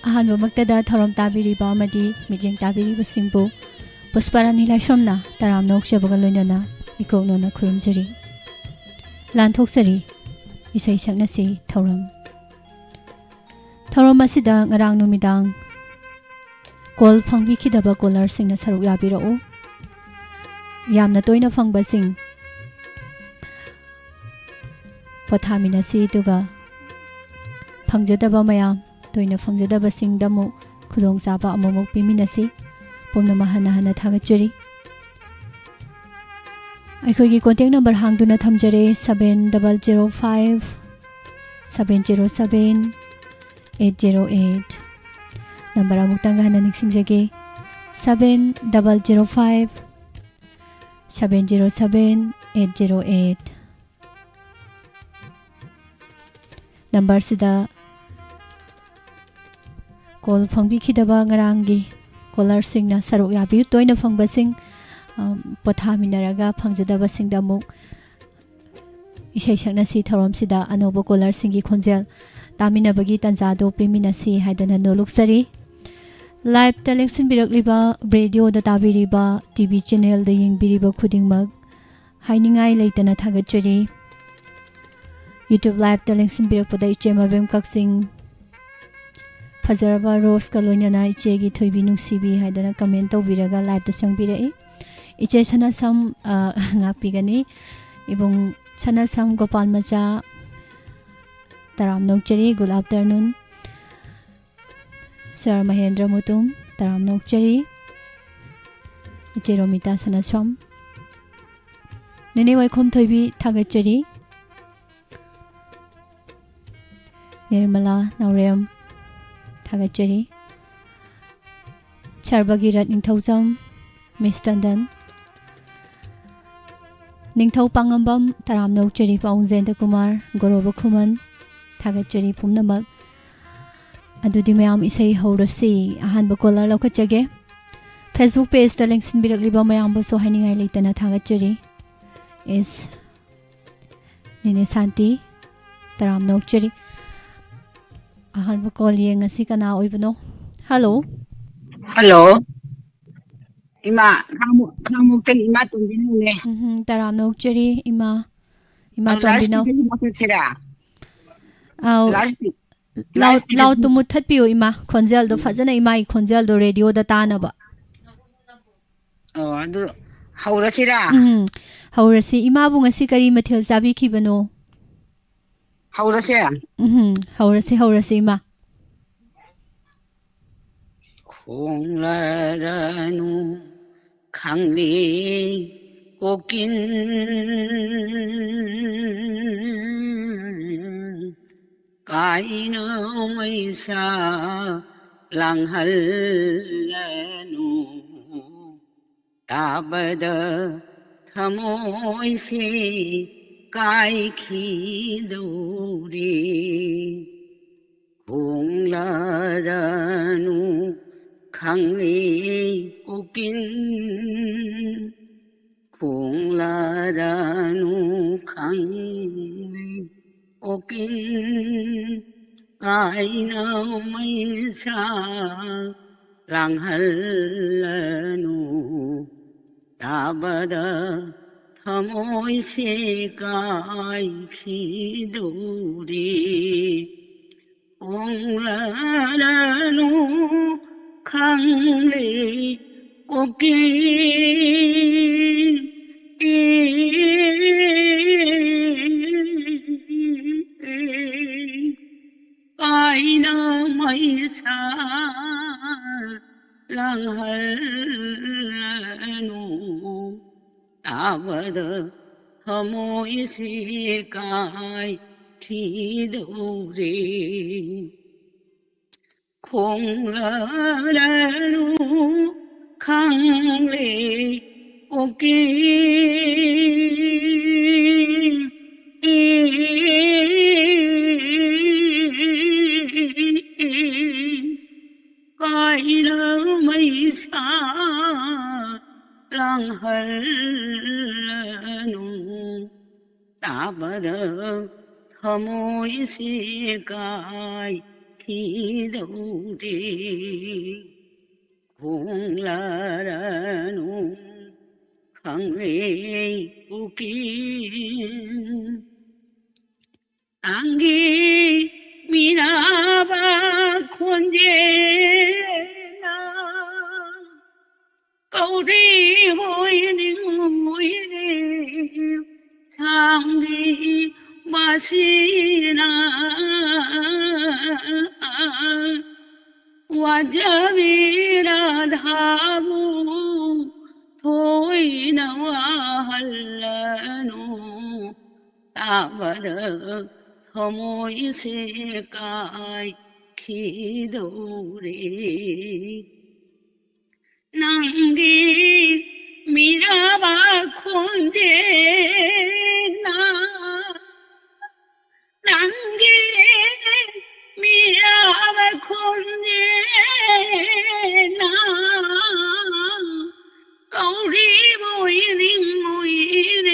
ꯑꯍꯥꯟꯕꯃꯛꯇꯗ ꯊꯧꯔꯝ ꯇꯥꯕꯤꯔꯤꯕ ꯑꯃꯗꯤ ꯃꯤꯠꯌꯦꯡ ꯇꯥꯕꯤꯔꯤꯕꯁꯤꯡꯕꯨ ꯄꯨꯁꯄꯥꯔꯥꯅꯤ ꯂꯥꯏꯁ꯭ꯔꯝꯅ ꯇꯔꯥꯝꯅ ꯑꯣꯛꯆꯕꯒ ꯂꯣꯏꯅꯅ ꯏꯀꯣꯛꯅꯣꯅ ꯈꯨꯔꯨꯝꯖꯔꯤ ꯂꯥꯟꯊꯣꯛꯆꯔꯤ ꯏꯁꯩ ꯁꯛꯅꯁꯤ ꯊꯧꯔꯝ ꯑꯁꯤꯗ ꯉꯔꯥꯡ ꯅꯨꯃꯤꯗꯥꯡ ꯀꯣꯜ ꯐꯪꯕꯤꯈꯤꯗꯕ ꯀꯣꯂꯔꯁꯤꯡꯅ ꯁꯔꯨꯛ ꯌꯥꯕꯤꯔꯛꯎ ꯌꯥꯝꯅ ꯇꯣꯏꯅ ꯐꯪꯕꯁꯤꯡ ꯄꯣꯊꯥꯃꯤꯟꯅꯁꯤ ꯑꯗꯨꯒ ꯐꯪꯖꯗꯕ ꯃꯌꯥꯝ ꯇꯣꯏꯅ ꯐꯪꯖꯗꯕꯁꯤꯡꯗ ꯑꯃꯨꯛ ꯈꯨꯗꯣꯡꯆꯥꯕ ꯑꯃꯃꯨꯛ ꯄꯤꯃꯤꯟꯅꯁꯤ ꯄꯨꯝꯅꯃꯛ ꯍꯟꯅ ꯍꯟꯅ ꯊꯥꯒꯠꯆꯔꯤ ꯑꯩꯈꯣꯏꯒꯤ ꯀꯣꯟꯇꯦꯛ ꯅꯝꯕꯔ ꯍꯥꯡꯗꯨꯅ ꯊꯝꯖꯔꯦ 7005 707 808 नंबर अमुक्तंग हन्ना निक्सिंगजगे 7005 707 808 नंबर सिदा कॉल फंगबिखिदबा ngaranggi कॉलर सिंगना सरुक याबि तोयना फंगबसिंग पोथामिनरगा फंगजदबा सिंगदमुक इशै सकनासि थौरमसिदा अनोबो कॉलर सिंगी खोंजेल तामिनबगी तंजादो पिमिनसि हायदना नोलुक्सरी लाइव टेलेक्सन बिरकलिबा रेडियो दा ताबिरिबा टीवी चैनल दा यंगबिरिबा खुदिंगमक हाइनिंगाई लेतना थागतचरी यूट्यूब लाइव टेलेक्सन बिरकपदा इचेमाबेम कक्सिंग फजरबा रोज का लोइनना इचेगी थोइबी नुंसीबी हायदना कमेंट तौबिरगा लाइव दा संगबिरई इचे सना सम ngapiगनी इबुंग सना सम गोपाल मचा तराम नोकचरी good afternoon sir Mahendra Mutum तराम नोकचरी इचे रोमिता सनासम नेने वाइखोम थोइबी थागतचरी निर्मला नौरेम थागतचरी सरबगीरत निंथौजम मिस टंडन निंथौ पांगंबम तराम नोकचरी पाउंजेंद्र कुमार गौरव खुमन थागतचरी पुमनमक अदुदि मयाम इसै हौरसी अहानब कॉलर लौखचगे फेसबुक पेज दा लिंक्सन बिरकलिबा मयाम बसो हाइनिंगाई लेतना थागतचरी इस निने शांति तराम नोकचरी अहानब कॉल येंगसी कना ओइबनो हेलो हेलो इमा खामुक्तन इमा तुंबिनुने तराम नोकचरी इमा लास्ट तोंबिनो की मकसेरा आउ लास्ट लाउ तो मुथत पियो इमा खोंजेल दो फजना इमा ई खोंजेल दो रेडियो दा तानबा अदु हौरसिरा हौरसी इमा बु ngasi करी मथेल जाबी खिबनो हौरसे हौरसी इमा खोंलारानु खांली कोकिन काइनो मैसा लांहल्लनु ताबद थमोइसे काइखिदौरे खोंलारानु खांली कोकिन खोंलारानु खांली कोकिन काइनो मैसा लांहल्लनु ताबद थमोइसे काइखिदौरे खोंलारानु खांली कोकिन काइनो मैसा लांहल्लनु ताबद थमोइसे काइखिदौरे खोंलारानु खांली कोकिन काइनो मैसा लांहल्लनु ताबद थमोइसे काइखिदौरे 기도리 공라라는 강외 웃긴 안기 미나바 콘제나 거리 보이는 보이는 장기 마시나 와자비라 다부 토이나와 할라노 따바르 더모이세까이 기도리 낭기 미라바 콘제나 낭기 미라바 콘제나 거리 보이는 모이네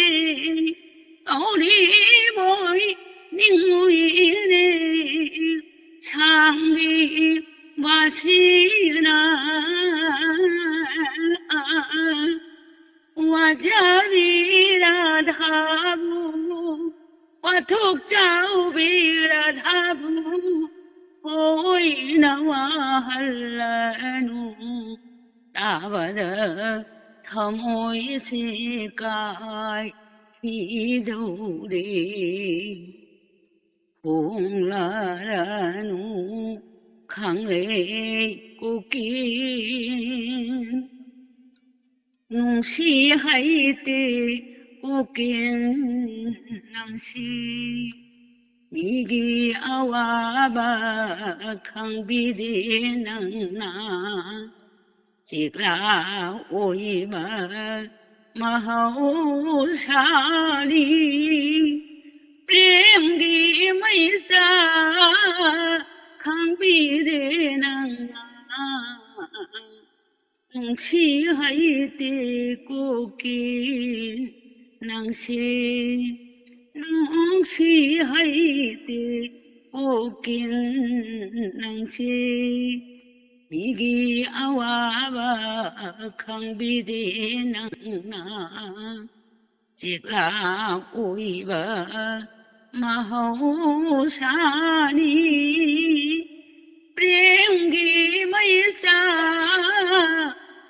거리 보이는 모이네 장기 마시나 와자비라 다부 와톡자우비라 다부 보이나와 할라누 따바다 더모이실까이 기도리 공라라누 강에 꽃긴 농시할 때 꽃긴 낭시 미기 아와바 강비대 낭나 지라 오이바 마하오사리 प्रेमगी मैसा खांबीरे नंसी हाइते कोके नंसे नंसी हाइते कोके नंसे 미기 아와바 강비대 낭나 지라 오이바 마호사니 प्रेमगी मैसा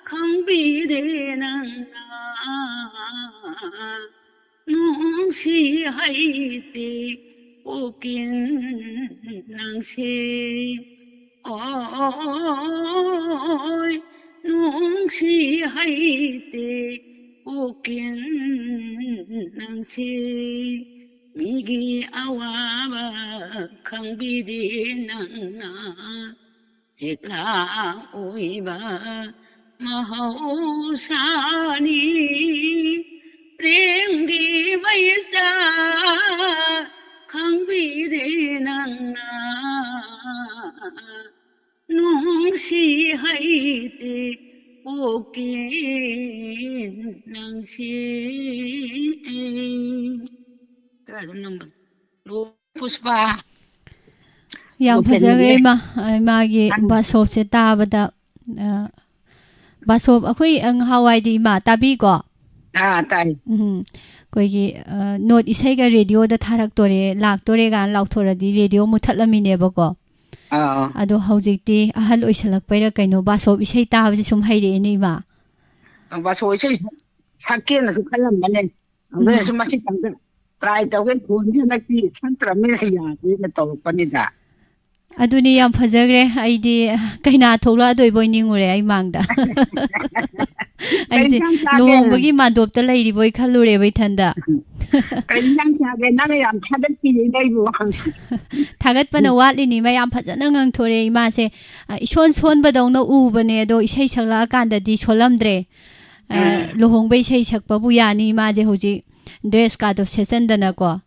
खांबीरे 낭나 농시 하이ते 오긴 낭세 ôi 농시 하이때 오긴 낭시 미기 아와바 강비디 낭나 지라 오이바 마호사니 프랭기 마이사 강비디 낭나 농시 하이때 오긴 낭시 푸스파 ꯌꯥꯝ ꯐꯖꯈ꯭ꯔꯦ ꯃꯥꯒꯤ ꯕꯥꯁꯣꯞꯁꯦ ꯇꯥꯕꯗ ꯕꯥꯁꯣꯞ ꯑꯩꯈꯣꯏ ꯉꯍꯥꯟꯋꯥꯏꯗꯤ ꯏꯃꯥ ꯇꯥꯕꯤꯀꯣ ꯇꯥꯏ ꯑꯩꯈꯣꯏꯒꯤ ꯅꯣꯠ ꯏꯁꯩꯒ ꯔꯦꯗꯤꯑꯣꯗ ꯊꯥꯔꯛꯇꯣꯔꯦ ꯂꯥꯛꯇꯣꯔꯦ ꯀꯥꯟꯅ ꯂꯥꯎꯊꯣꯔꯗꯤ ꯔꯦꯗꯤꯑꯣ ꯃꯨꯊꯠꯂꯝꯃꯤꯅꯦꯕꯀꯣ ꯑꯗꯣ ꯍꯧꯖꯤꯛꯇꯤ ꯑꯍꯜ ꯑꯣꯏꯁꯜꯂꯛꯄꯩꯔꯥ ꯀꯩꯅꯣ ꯕꯥꯁꯣꯞ ꯏꯁꯩ ꯇꯥꯕꯁꯦ ꯁꯨꯝ ꯍꯩꯔꯛꯑꯦꯅꯦ ꯏꯃꯥ ꯕꯥꯁꯣꯞ ꯏꯁꯩ ꯁꯛꯀꯦꯅꯁꯨ ꯈꯜꯂꯝꯕꯅꯦ ꯑꯗꯨꯅꯁꯨ ꯃꯁꯤ ꯇ꯭ꯔꯥꯏ ꯇꯧꯒꯦ ꯐꯣꯟꯁꯤ ꯍꯟꯗꯛꯇꯤ ꯁꯛꯇ꯭ꯔꯕꯅꯤꯅ ꯌꯥꯗꯦꯅ ꯇꯧꯔꯛꯄꯅꯤꯗ ꯑꯗꯨꯅꯤ ꯌꯥꯝ ꯐꯖꯈ꯭ꯔꯦ ꯑꯩꯗꯤ ꯀꯩꯅꯥ ꯊꯣꯛꯂꯛꯑꯗꯣꯏꯕꯣꯏ ꯅꯤꯡꯉꯨꯔꯦ ꯑꯩ ꯃꯥꯡꯗ ꯑꯩꯁꯦ ꯂꯨꯍꯣꯡꯕꯒꯤ ꯃꯥꯟꯗꯣꯞꯇ ꯂꯩꯔꯤꯕꯣꯏ ꯈꯜꯂꯨꯔꯦꯕ ꯏꯊꯟꯗ ꯊꯥꯒꯠꯄꯅ ꯋꯥꯠꯂꯤꯅꯤ ꯃꯌꯥꯝ ꯐꯖꯅ ꯉꯥꯡꯊꯣꯔꯦ ꯏꯃꯥꯁꯦ ꯏꯁꯣꯟ ꯁꯣꯟꯕꯗꯧꯅ ꯎꯕꯅꯦ ꯑꯗꯣ ꯏꯁꯩ ꯁꯛꯂꯛꯑꯀꯥꯟꯗꯗꯤ ꯁꯣꯜꯂꯝꯗ꯭ꯔꯦ ꯂꯨꯍꯣꯡꯕ ꯏꯁꯩ ꯁꯛꯄꯕꯨ ꯌꯥꯅꯤ ꯏꯃꯥꯁꯦ ꯍꯧꯖꯤꯛ ꯗ꯭ꯔꯦꯁꯀꯥꯗꯣ ꯁꯦꯠꯆꯟꯗꯅꯀꯣ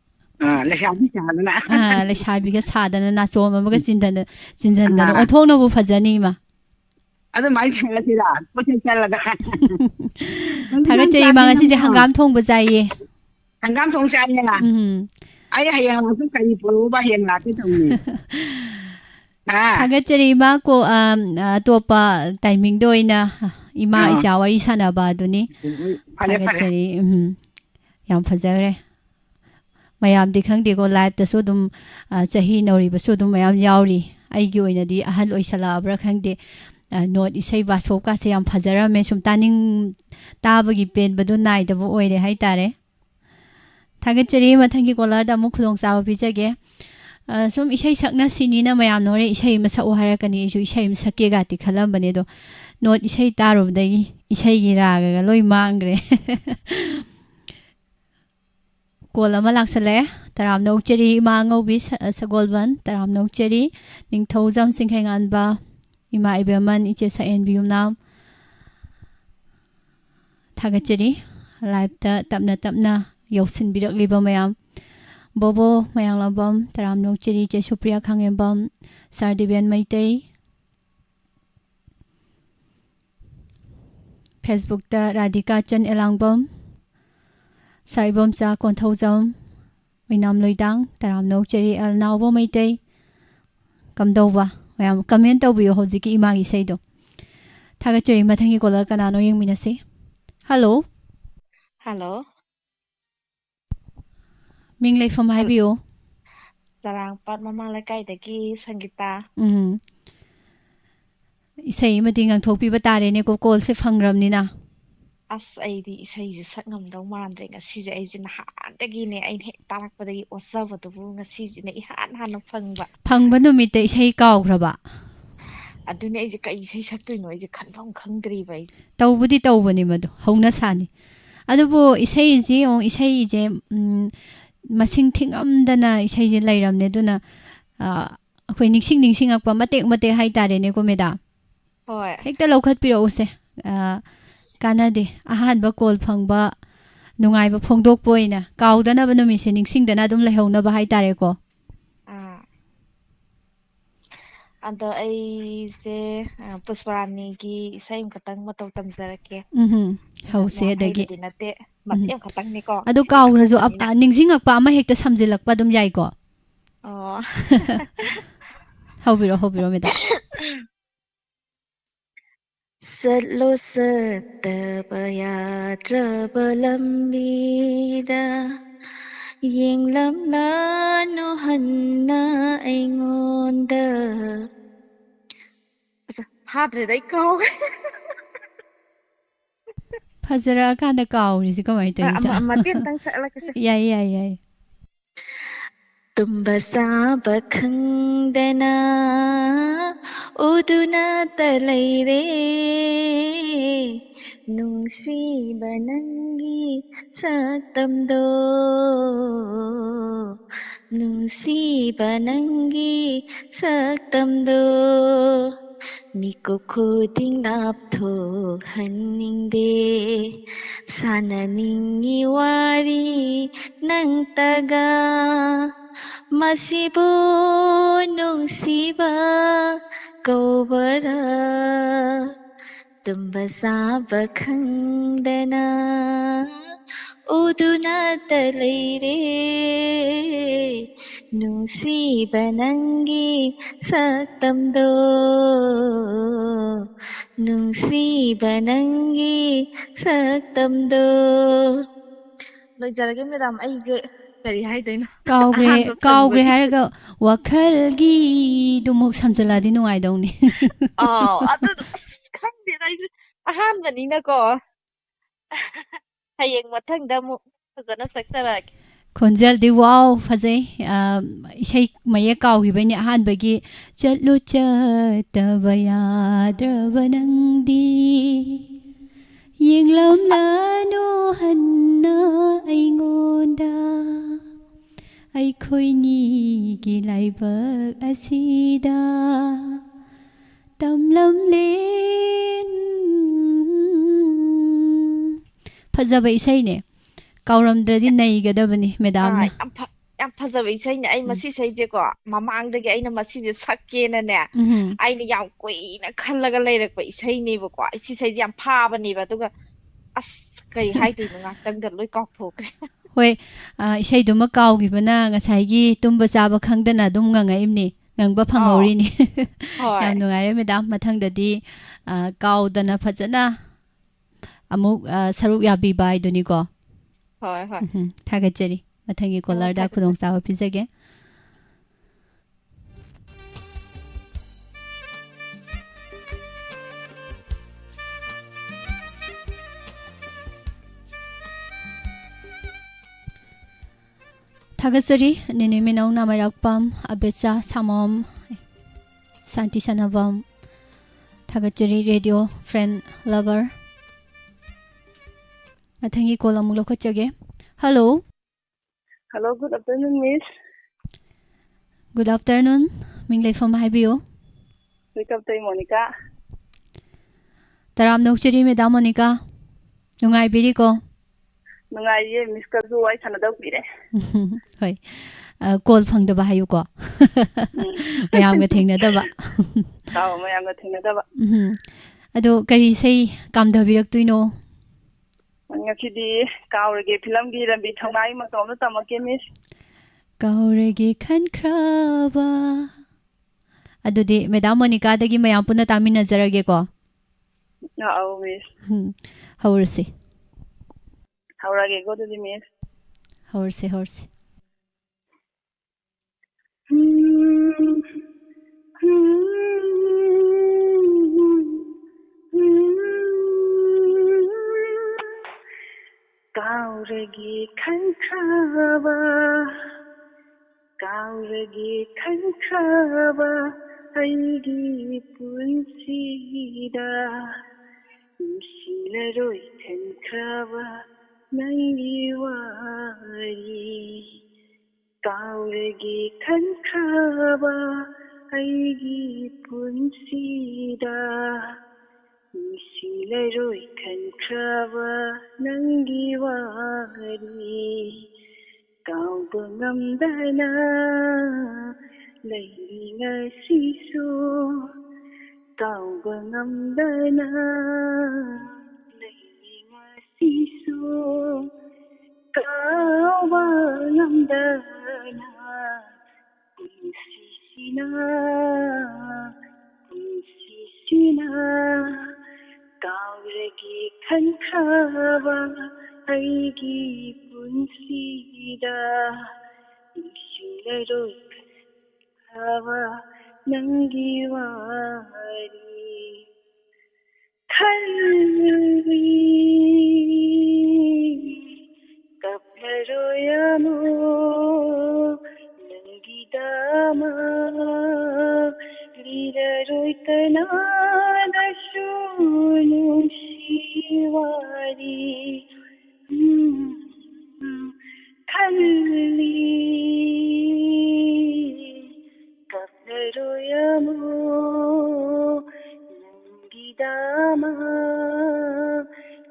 ꯂꯩꯁꯥꯕꯤꯒ ꯁꯥꯗꯅ ꯅꯥꯆꯣꯝ ꯑꯃꯒ ꯆꯤꯟꯖꯟꯗꯅ ꯑꯣꯟꯊꯣꯛꯅꯕꯨ ꯐꯖꯅꯤ ꯏꯃꯥ ꯑꯗꯨꯃꯥꯏꯅ ꯁꯦꯠꯂꯁꯤꯔ ꯀꯣꯏꯆꯠ ꯆꯠꯂꯒ ꯊꯥꯒꯠꯆꯩ ꯏꯃꯥ ꯉꯁꯤꯁꯦ ꯍꯪꯒꯥꯝ ꯊꯣꯡꯕ ꯆꯥꯏꯌꯦ ꯍꯪꯒꯥꯝ ꯊꯣꯡ ꯆꯥꯏꯌꯦ ꯑꯩ ꯍꯌꯦꯡ ꯀꯔꯤ ꯄꯨꯔꯛꯎꯕ ꯍꯌꯦꯡ ꯂꯥꯛꯀꯦ ꯇꯧꯅꯤ Thagachari ima ko topa timing do ina ima icha wari sanaba aduni Fare fare. thagachari yam fajare mayam di khangdi ko live ta so dum chahi nori ba so dum mayam yauri aigi oina di ahal oisala abra khangde not isai ba so ka se yam fajara me sum taning tabagi pen badu nai da bo oire hai tare thagachari mathangi kolar da mu khulong sa bijage sum isai sakna sinina mayam nore isai masa o harakani ju isai msake ga ti khalam bane do not isai taru dagi isai gi raga ga loi mangre kola malak sale taram no cheri ma ngobi sagolban taram no cheri ning thousand singhengan ba ima ibeman iche sa enbium nam thagacheri live ta tapna yosin birak liba mayam Bobo mayang labam taram no cheri che supriya khangembam sardibian maitei Facebook ta Radhika Chan elangbam saribam sa konthauzam minam loidang taram no cheri al nawbo maitei kamdoba mayam comment tawbiyo hojiki imagi seido thagacheri mathangi kolar kanano yengminasi hello Hello, ming leifam haibiyo Sarang Pat Mamang Lekaidagi Sangita. isai mati ngangthokpi ba tare ne ko call se phangramnina As aidi isai sakngamdau mandre ngasi ai jin handagi ne ai he tarakpadagi osabatubu ngasi ne ihan hana phangba. phangba numite isai kawgraba Adune ai kai isai saktoino ai khanfam khangdri bai. tawbudi tawbani madu hauna sani adubo isai ji on isai je masing thingamdana isai je lairamne duna akhoi ningsing akpa mate hai tare ne ko meda Hoi. hekta lokhat piro use kanade ahan ba call phangba nungai ba phongdok poina kawdana ba numi se ningsing dana dum lehona ba hai tare ko Ando ai se Pusparani ki isai katang matau tamjarake. hause dagi Dinate matya katang ni ko. adu kawrajo ningsing akpa ama hekta samjilakpa dum yai ko Oh. hobiro meda Salo satabaya trabalambida Yinglam lano hanna aingonda Hadre dai ko fajara kanda kawrisi kamai tayisa Matin tang sa la kasi yai Tumbasa bakhangdana uduna talaire nungsi banangi saktamdo nungsi banangi saktamdo miko khuding laptho haningde sananingi wari nang taga Masibo nungsiba kaubara tumbasa bakhangdana uduna talaire nungsiba nangi saktamdo nungsiba nangi saktamdo Loijarage madam aige kari haidena kawgre haraga wakalgi dumok samjaladi nungai dawni adu khangde ai ahanbanina ko hayeng mathangda mu fazana saksarake khonjal di wow fazai isai maye kawgi bani ahanbagi chatlu chataba yadrabanangdi yinglam lano hanna aingonda aikhoi gi laibak asida tamlam len fazaba isai ne kawramdradi naigadabani madam na yam fazaba isai ne ai masi sai je ko mamangdagi aina masi je sakkena ne aina yam koina khallaga leirakpa isai ne ba ko isi sai yam phabani ba duga as kai haidoi nga tangda loi kawthokre hoi isai duma kawgi bana ngasai gi tumba chaba khangdana dum nga ngai imni ꯉꯪꯕ ꯐꯪꯍꯧꯔꯤꯅꯤ ꯍꯣꯏ ꯌꯥꯝ ꯅꯨꯡꯉꯥꯏꯔꯦ madam ꯃꯊꯪꯗꯗꯤ ꯀꯥꯎꯗꯅ ꯐꯖꯅ ꯑꯃꯨꯛ ꯁꯔꯨꯛ ꯌꯥꯕꯤꯕ ꯍꯥꯏꯗꯨꯅꯤꯀꯣ ꯍꯣꯏ ꯍꯣꯏ ꯊꯥꯒꯠꯆꯔꯤ ꯃꯊꯪꯒꯤ ꯀꯣꯂꯔꯗ ꯊꯥꯒꯠꯆꯔꯤ ꯈꯨꯗꯣꯡꯆꯥꯕ ꯄꯤꯖꯒꯦ Thagachari Nini Minau Namarakpam Abetsa Samom Santi Sanavam Thagachari Radio Friend Lover Mathangi Kola Mulokachage Hello Hello, good afternoon, Miss. Good afternoon Minglay from Haibio Wake up time, Monica. Taram Nokchari Madam Monica Nungai Biriko Nungai Miss Kazu ay sanadaw pire. Hoi Call Fangdaba Hayuko Mayamga Tingnadaba Tao mayam ga thingadaba. Ado Kari say Kamdabiraktuino Ngakidi kaurage film gi rambi thangai ma tom tamake Miss. Kauragi Khankraba Adudi Madam Monica dagi mayam puna tamina zarage ko Nao Miss. Haursi Haurage go to the Miss. Horse Kaurage khankraba aigi punsida Nusilaroi khankraba nangi wari Kaurage khankraba aigi punsida Nusilaroi khankraba nangi wari Kauba ngamdana layinga sisu Kauba ngamdana layinga sisu Kauba ngamdana punsisina Kauragi khankraba aigi punsida Nusilaroi khankraba nangi wari Khalvi kapnaroyamo nangi dama Liraroi tanada shunu shiwari Khalli kapnaroyamo nangi dama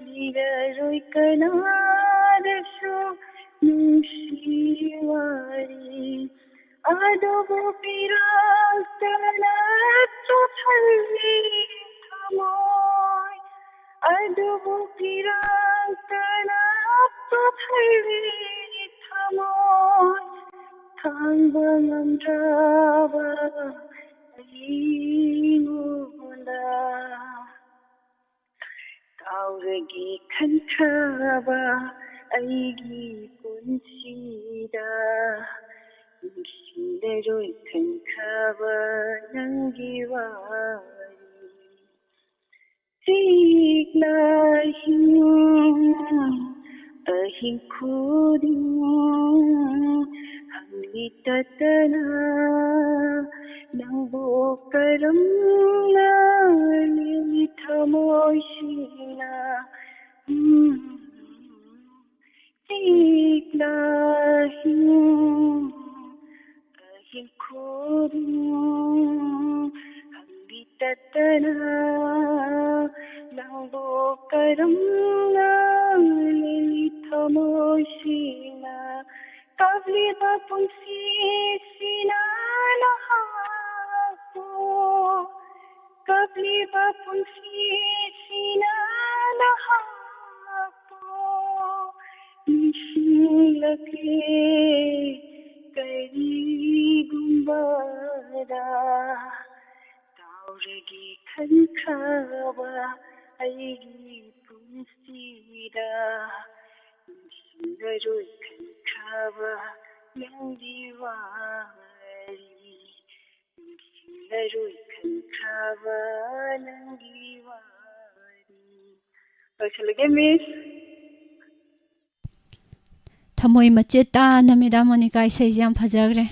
Liraroi tanada shunu shiwari Adobo piraltana tothalli thamoy Adobo piraltana tothalli thamoy Thangba ngamdraba aingunda Kauragi khankraba aigi punsida Nusilaroi khankraba nangi wari Siglahi ahing khuding Hangli tatana nangbo karamna Lilithamoy sina Siglahi ahing khuding Hangli tatana nangbo karamna Lilithamoy sina Kavliba punsisina lahapo Kavliba punsisina lahapo Nishilake karigumba Kauragi khankaba aigi punsira Sindaroi khankaba nangdi wari Sindaroi khankaba nangdi wari Loisilage miss Thamoi machet taana Madam Monica isai yam phajagre.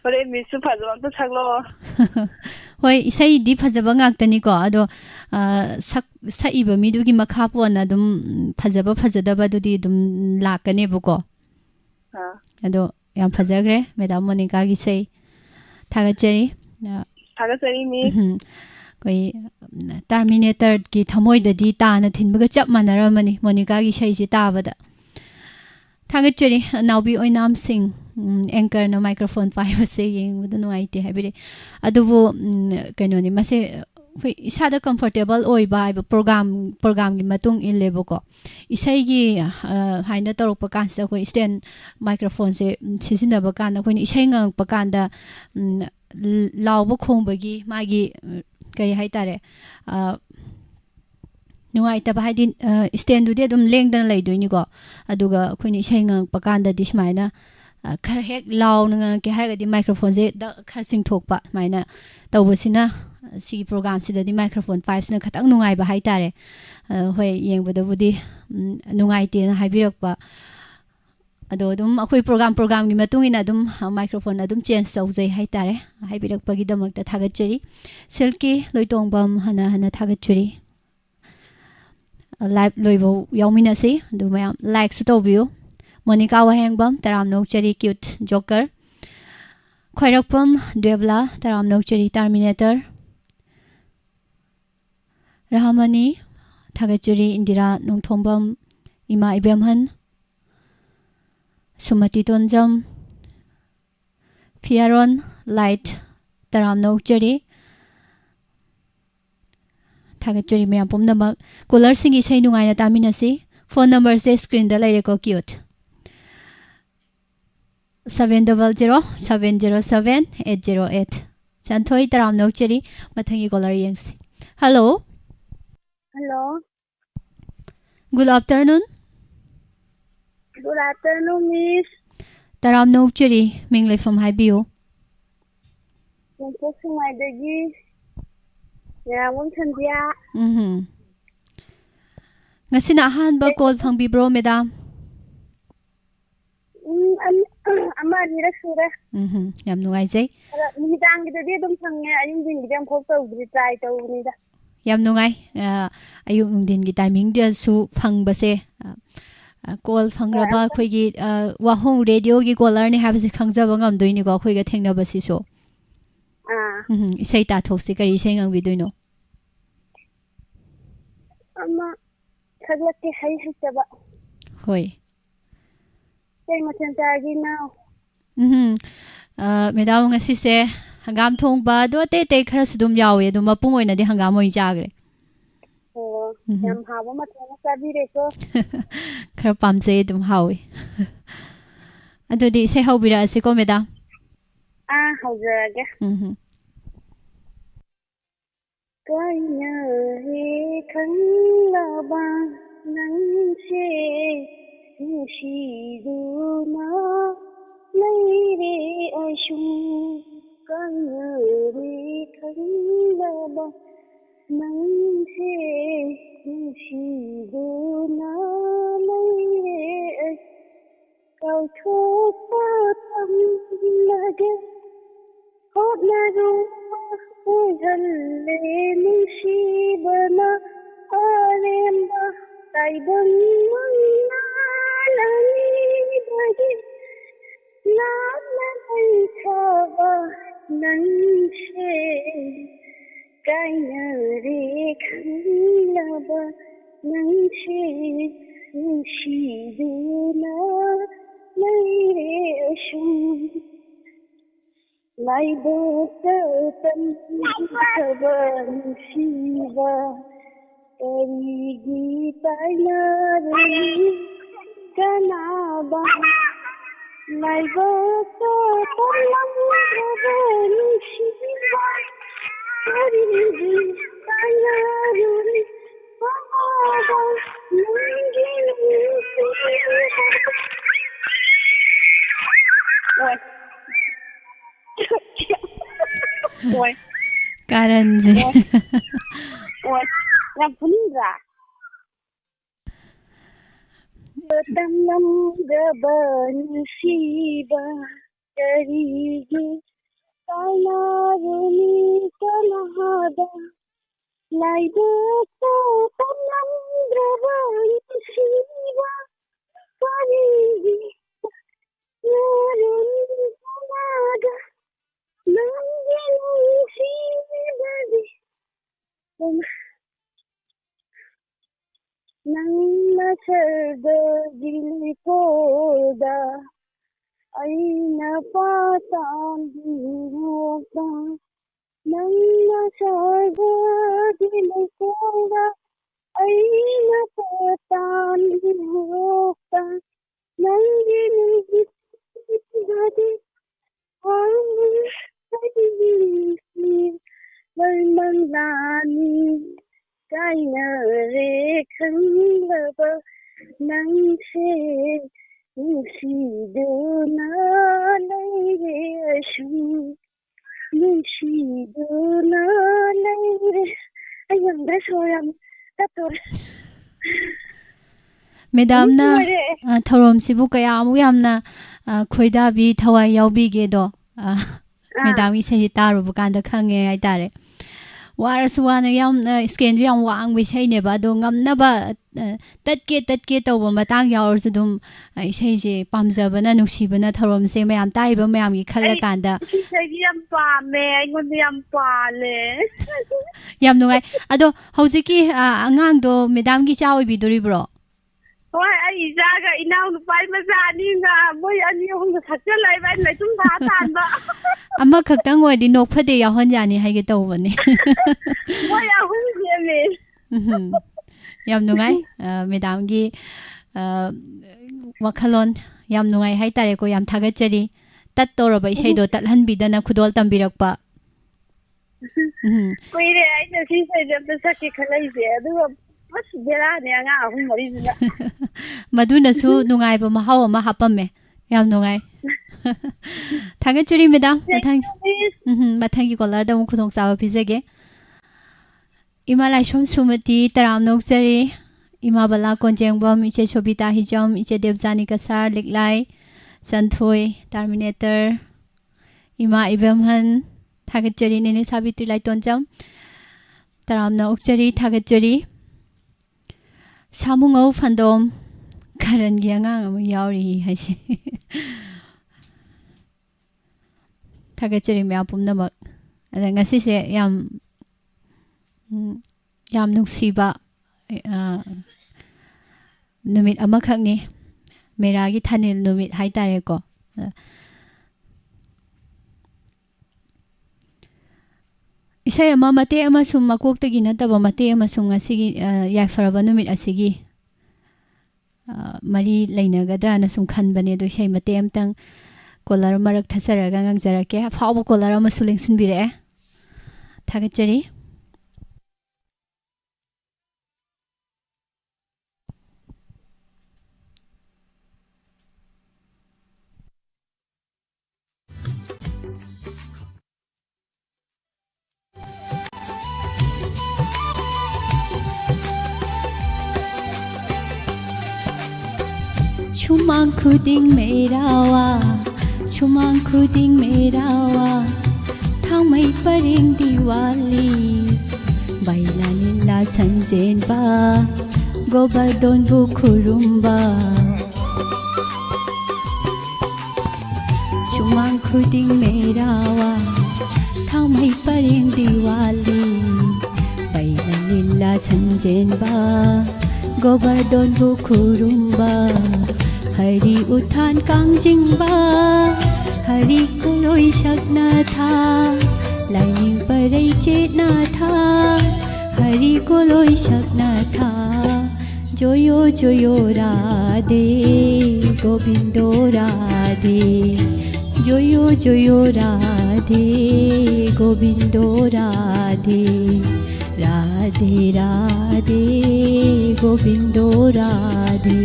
Ore miss su phajaba amta saklo Hoi isai di phajaba ngaktani ko ado saiba midugi makha pona dum phajaba phajadaba dudi dum lakane buko ado yam phajagre Madam Monica gi sei thagachari miss koi Terminator ki thamoi dadi taana thinbaga chap manaramani Monica gi sei ji tabada thagachari naubi oinam sing anchor na microphone five se yeng with no idea habire adubu kanoni mase isada comfortable oi ba program gi matung in leboko isai gi haina torok kan sa ko stand microphone se sisina ba kan ko isai ngang pa kan da lawbo khongbagi magi kai hai tare nuai ta ba haidin stand du de dum lengdan leidoi ko aduga khoini isai ngang pa kan da dismaina khar hek law nga ke har ga di microphone je da khar sing thok pa maina tawbasina si program si da di microphone pipes na khatang nungai ba hai tare hoi yeng bu da budi nungai te na haibirak pa ado dum akoi program gi matung ina dum microphone adum change tau jai hai tare haibirak pa gi damak ta thagat cheri silky loitong bam hana thagat cheri live loibo yaumina si du mayam like su to view Monica Wahengbam taram nok cheri cute joker Khairakpam Dwebla taram nok cheri Terminator Rahamani Thagachuri Indira Nongthombam Ima Ibemhan Sumati Tonjam Fiaron Light taram nok cheri Thagachuri mayam pom namak caller singi sei nungai na taminasi phone number se screen da laire ko cute 700-707-808 Chanthoi taram nok cheri mathangi caller yengsi Hello Good afternoon miss taram nok cheri minglei from haibiu Nongpok sumai dagi Yaramon Thandia ngasina ahanba call phangbibro madam Ama nira sura yam nungai jai midang gi de dum sangne ayung din gi dam phok tau gi try tau ni da yam nungai ayuk nungdin gi timing dia su phangba se call phangraba khoi gi wahong radio gi caller ni habse khangjaba ngam doini ko khoi ga thengna basi so isai ta thoksi kari isai ngang biduino ama khaglati hai chaba hoi Teng macam tadi now. Madam ngasi se hangam thong ba do te khara sudum yawe do mapung oina di hangam oi jagre. Yam hawa macam sabi reko. Khara pamse dum hawe. Ado di se haubira se ko madam. Haujaga. Kanya he khanlaba nang se Nushiduna Laire Ashum Kanyari Kandaba Nangse Nushiduna Laire Kau thopa tam lage Hot na rumah Ujalle Nushibana Aremba Taibon Manna Lani bagi Lama Baitaba Nanshe Kaya Rekhanaba Nanshe Nushiduna Laire Ashum Laibo Tatan Saban Shiva Karigi Tainari Kanaba Laibo Tatan ꯍꯣꯏ ꯀꯥꯔꯟꯁꯦ ꯍꯣꯏ ꯌꯥꯝ ꯐꯨꯅꯤꯡꯗ꯭ꯔꯥ ꯃꯇꯝ ꯅꯝꯗꯕ ꯅꯨꯡꯁꯤꯕ ꯀꯔꯤꯒꯤ ꯀꯥꯏꯅꯔꯨꯅꯤ ꯀꯅꯥꯗ ꯂꯥꯏꯕꯛꯇ ꯇꯝꯂꯝꯗ꯭ꯔꯕ ꯅꯨꯡꯁꯤꯕ ꯀꯔꯤꯒꯤ ꯌꯥꯔꯨꯅꯤ ꯀꯅꯥꯗ ꯅꯪꯒꯤ ꯅꯨꯡꯁꯤꯕꯗꯤ Nangna sardagi likoda aina patan diroka Nangna sardagi likoda aina patan diroka Nangi nigadi Varmanlani Kainare khanlaba nangse nusiduna laire nusiduna laire ayam dasoram tator ꯃꯦꯗꯥꯝꯅ ꯊꯧꯔꯝꯁꯤꯕꯨ ꯀꯌꯥꯃꯨꯛ ꯌꯥꯝꯅ ꯈꯣꯏꯗꯥꯕꯤ ꯊꯋꯥꯏ ꯌꯥꯎꯕꯤꯒꯦꯗꯣ ꯃꯦꯗꯥꯝꯒꯤ ꯏꯁꯩꯁꯤ ꯇꯥꯔꯨꯕ ꯀꯥꯟꯗ ꯈꯪꯉꯦ ꯍꯥꯏꯇꯥꯔꯦ ꯋꯥꯔꯁꯨ ꯋꯥꯅ ꯌꯥꯝꯅ ꯁ꯭ꯀꯦꯟꯁꯨ ꯌꯥꯝ ꯋꯥꯡꯕ ꯏꯁꯩꯅꯦꯕ ꯑꯗꯣ ꯉꯝꯅꯕ ꯇꯠꯀꯦ ꯇꯧꯕ ꯃꯇꯥꯡ ꯌꯥꯎꯔꯁꯨ ꯑꯗꯨꯝ ꯏꯁꯩꯁꯦ ꯄꯥꯝꯖꯕꯅ ꯅꯨꯡꯁꯤꯕꯅ ꯊꯧꯔꯝꯁꯦ ꯃꯌꯥꯝ ꯇꯥꯔꯤꯕ ꯃꯌꯥꯝꯒꯤ ꯈꯜꯂꯀꯥꯟꯗ ꯏꯁꯩꯁꯦ ꯌꯥꯝ ꯄꯥꯝꯃꯦ ꯑꯩꯉꯣꯟꯗ ꯌꯥꯝ ꯄꯥꯜꯂꯦ ꯌꯥꯝ ꯅꯨꯡꯉꯥꯏ ꯑꯗꯣ ꯍꯧꯖꯤꯛꯀꯤ ꯑꯉꯥꯡꯗꯣ ꯃꯦꯗꯥꯝꯒꯤ ꯏꯆꯥ ꯑꯣꯏꯕꯤꯗꯣꯔꯤꯕ꯭ꯔꯣ ꯍꯣꯏ ꯑꯩ ꯏꯆꯥꯒ ꯏꯅꯥꯎꯅꯨꯄꯥꯒꯤ ꯃꯆꯥ ꯑꯅꯤꯒ ꯃꯣꯏ ꯑꯅꯤ ꯑꯍꯨꯝꯒ ꯁꯛꯆꯜꯂꯛꯏꯕ ꯑꯩꯅ ꯂꯩꯇꯨꯝ ꯇꯥꯟꯕ ꯑꯃꯈꯛꯇꯪ ꯑꯣꯏꯔꯗꯤ ꯅꯣꯛ ꯐꯗꯦ ꯌꯥꯎꯍꯟ ꯌꯥꯅꯤ ꯍꯥꯏꯒꯦ ꯇꯧꯕꯅꯦ ꯃꯣꯏ ꯑꯍꯨꯝ ꯁꯦꯝꯃꯦ ꯌꯥꯝ ꯅꯨꯡꯉꯥꯏ ꯃꯦꯗꯥꯝꯒꯤ ꯋꯥꯈꯜꯂꯣꯟ ꯌꯥꯝ ꯅꯨꯡꯉꯥꯏ ꯍꯥꯏꯇꯥꯔꯦꯀꯣ ꯌꯥꯝ ꯊꯥꯒꯠꯆꯔꯤ ꯇꯠꯇꯧꯔꯕ ꯏꯁꯩꯗꯣ ꯇꯠꯍꯟꯕꯤꯗꯅ ꯈꯨꯗꯣꯜ ꯇꯝꯕꯤꯔꯛꯄ ꯀꯨꯏꯔꯦ ꯑꯩꯅ ꯁꯤ ꯏꯁꯩꯁꯦ ꯑꯝꯇ ꯁꯛꯀꯦ ꯈꯜꯂꯛꯏꯁꯦ ꯑꯗꯨꯒ ꯑꯁ ꯕꯦꯔꯥꯅꯦ ꯑꯉꯥꯡ ꯑꯍꯨꯝ ꯃꯔꯤꯁꯤꯅ ꯃꯗꯨꯅꯁꯨ ꯅꯨꯡꯉꯥꯏꯕ ꯃꯍꯥꯎ ꯑꯃ ꯍꯥꯞꯄꯝꯃꯦ ꯌꯥꯝ ꯅꯨꯡꯉꯥꯏ ꯊꯥꯒꯠꯆꯔꯤ ꯃꯦꯗꯥꯝ ꯃꯊꯪꯒꯤ ꯀꯣꯂꯔꯗ ꯑꯃꯨꯛ ꯈꯨꯗꯣꯡꯆꯥꯕ ꯄꯤꯖꯒꯦ ꯏꯃꯥ ꯂꯥꯏꯁ꯭ꯔꯝ ꯁꯨꯃꯇꯤ ꯇꯔꯥꯝꯅ ꯑꯣꯛꯆꯔꯤ ꯏꯃꯥ ꯕꯂꯥ ꯀꯣꯟꯖꯦꯡꯕꯝ ꯏꯆꯦ ꯁꯣꯕꯤꯇꯥ ꯍꯤꯖꯝ ꯏꯆꯦ ꯗꯦꯕꯖꯥꯅꯤ ꯀꯁꯥꯔ ꯂꯤꯛꯂꯥꯏ ꯆꯟꯊꯣꯏ ꯇꯥꯔꯃꯤꯅꯦꯇꯔ ꯏꯃꯥ ꯏꯕꯦꯝꯍꯟ ꯊꯥꯒꯠꯆꯔꯤ ꯅꯦꯅꯦ ꯁꯥꯕꯤꯇ꯭ꯔꯤ ꯂꯥꯏꯇꯣꯟꯖꯝ ꯇꯔꯥꯝꯅ ꯑꯣꯛꯆꯔꯤ ꯊꯥꯒꯠꯆꯔꯤ ꯁꯥꯃꯨꯉꯧ ꯐꯟꯗꯣꯝ ꯀꯔꯟꯒꯤ ꯑꯉꯥꯡ ꯑꯃ ꯌꯥꯎꯔꯤ ꯍꯥꯏꯁꯦ ꯊꯥꯒꯠꯆꯔꯤ ꯃꯌꯥꯝ ꯄꯨꯝꯅꯃꯛ ꯑꯗ ꯉꯁꯤꯁꯦ ꯌꯥꯝ ꯅꯨꯡꯁꯤꯕ ꯅꯨꯃꯤꯠ ꯑꯃꯈꯛꯅꯤ ꯃꯦꯔꯥꯒꯤ ꯊꯥꯅꯤꯜ ꯅꯨꯃꯤꯠ ꯍꯥꯏꯇꯥꯔꯦꯀꯣ ꯏꯁꯩ ꯑꯃ ꯃꯇꯦꯛ ꯑꯃ ꯁꯨꯝ ꯃꯀꯣꯛꯇꯒꯤ ꯅꯠꯇꯕ ꯃꯇꯦꯛ ꯑꯃ ꯁꯨꯝ ꯉꯁꯤꯒꯤ ꯌꯥꯏꯐꯔꯕ ꯅꯨꯃꯤꯠ ꯑꯁꯤꯒꯤ ꯃꯔꯤ ꯂꯩꯅꯒꯗ꯭ꯔꯥꯅ ꯁꯨꯝ ꯈꯟꯕꯅꯦ ꯑꯗꯣ ꯏꯁꯩ ꯃꯇꯦꯛ ꯑꯃꯇꯪ ꯀꯣꯂꯔ ꯃꯔꯛ ꯊꯠꯆꯔꯒ ꯉꯪꯖꯔꯛꯀꯦ ꯑꯐꯥꯎꯕ ꯀꯣꯂꯔ ꯑꯃꯁꯨ ꯂꯦꯡꯁꯤꯟꯕꯤꯔꯛꯑꯦ ꯊꯥꯒꯠꯆꯔꯤ Chumang khuding meirawa Chumang khuding meirawa Thang mai paring diwali Baila nila sanjen ba Gobardon bu khurumba Chumang khuding meirawa Thang mai paring diwali Baila nila sanjen ba Gobardon bu khurumba Hari uthan kang jingba Hari kuloi shakna tha Laining parai chetna tha Hari kuloi shakna tha Joyo joyo radhe Gobindo radhe Joyo joyo radhe Gobindo radhe Radhe radhe Gobindo radhe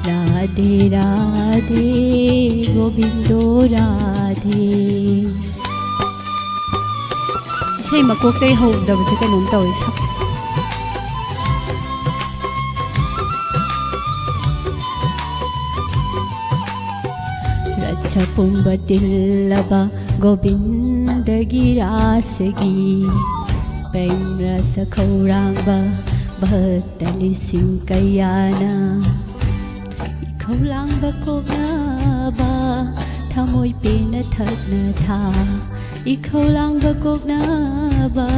Radhe Radhe Gobindo Radhe isay makokay howdaba sa kanong taway sa Ratsa pumbatillaba Gobindagi rasagi Prem rasa kaurangba Bhattali singkayana Ikaw lang ba ko na ba Thamoy pinathag na tha Ikaw lang ba ko na ba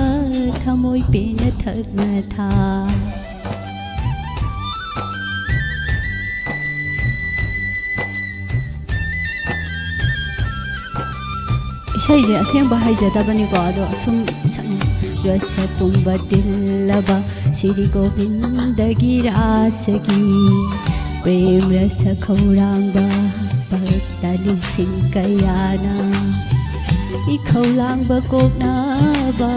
Thamoy pinathag na tha Isayje asengba haijadabanigo ado sum Rasa pumbadillaba Siri Govindagi rasagi Prem rasa kaurangba Bhattali singkayana Ikaw lang ba kog na ba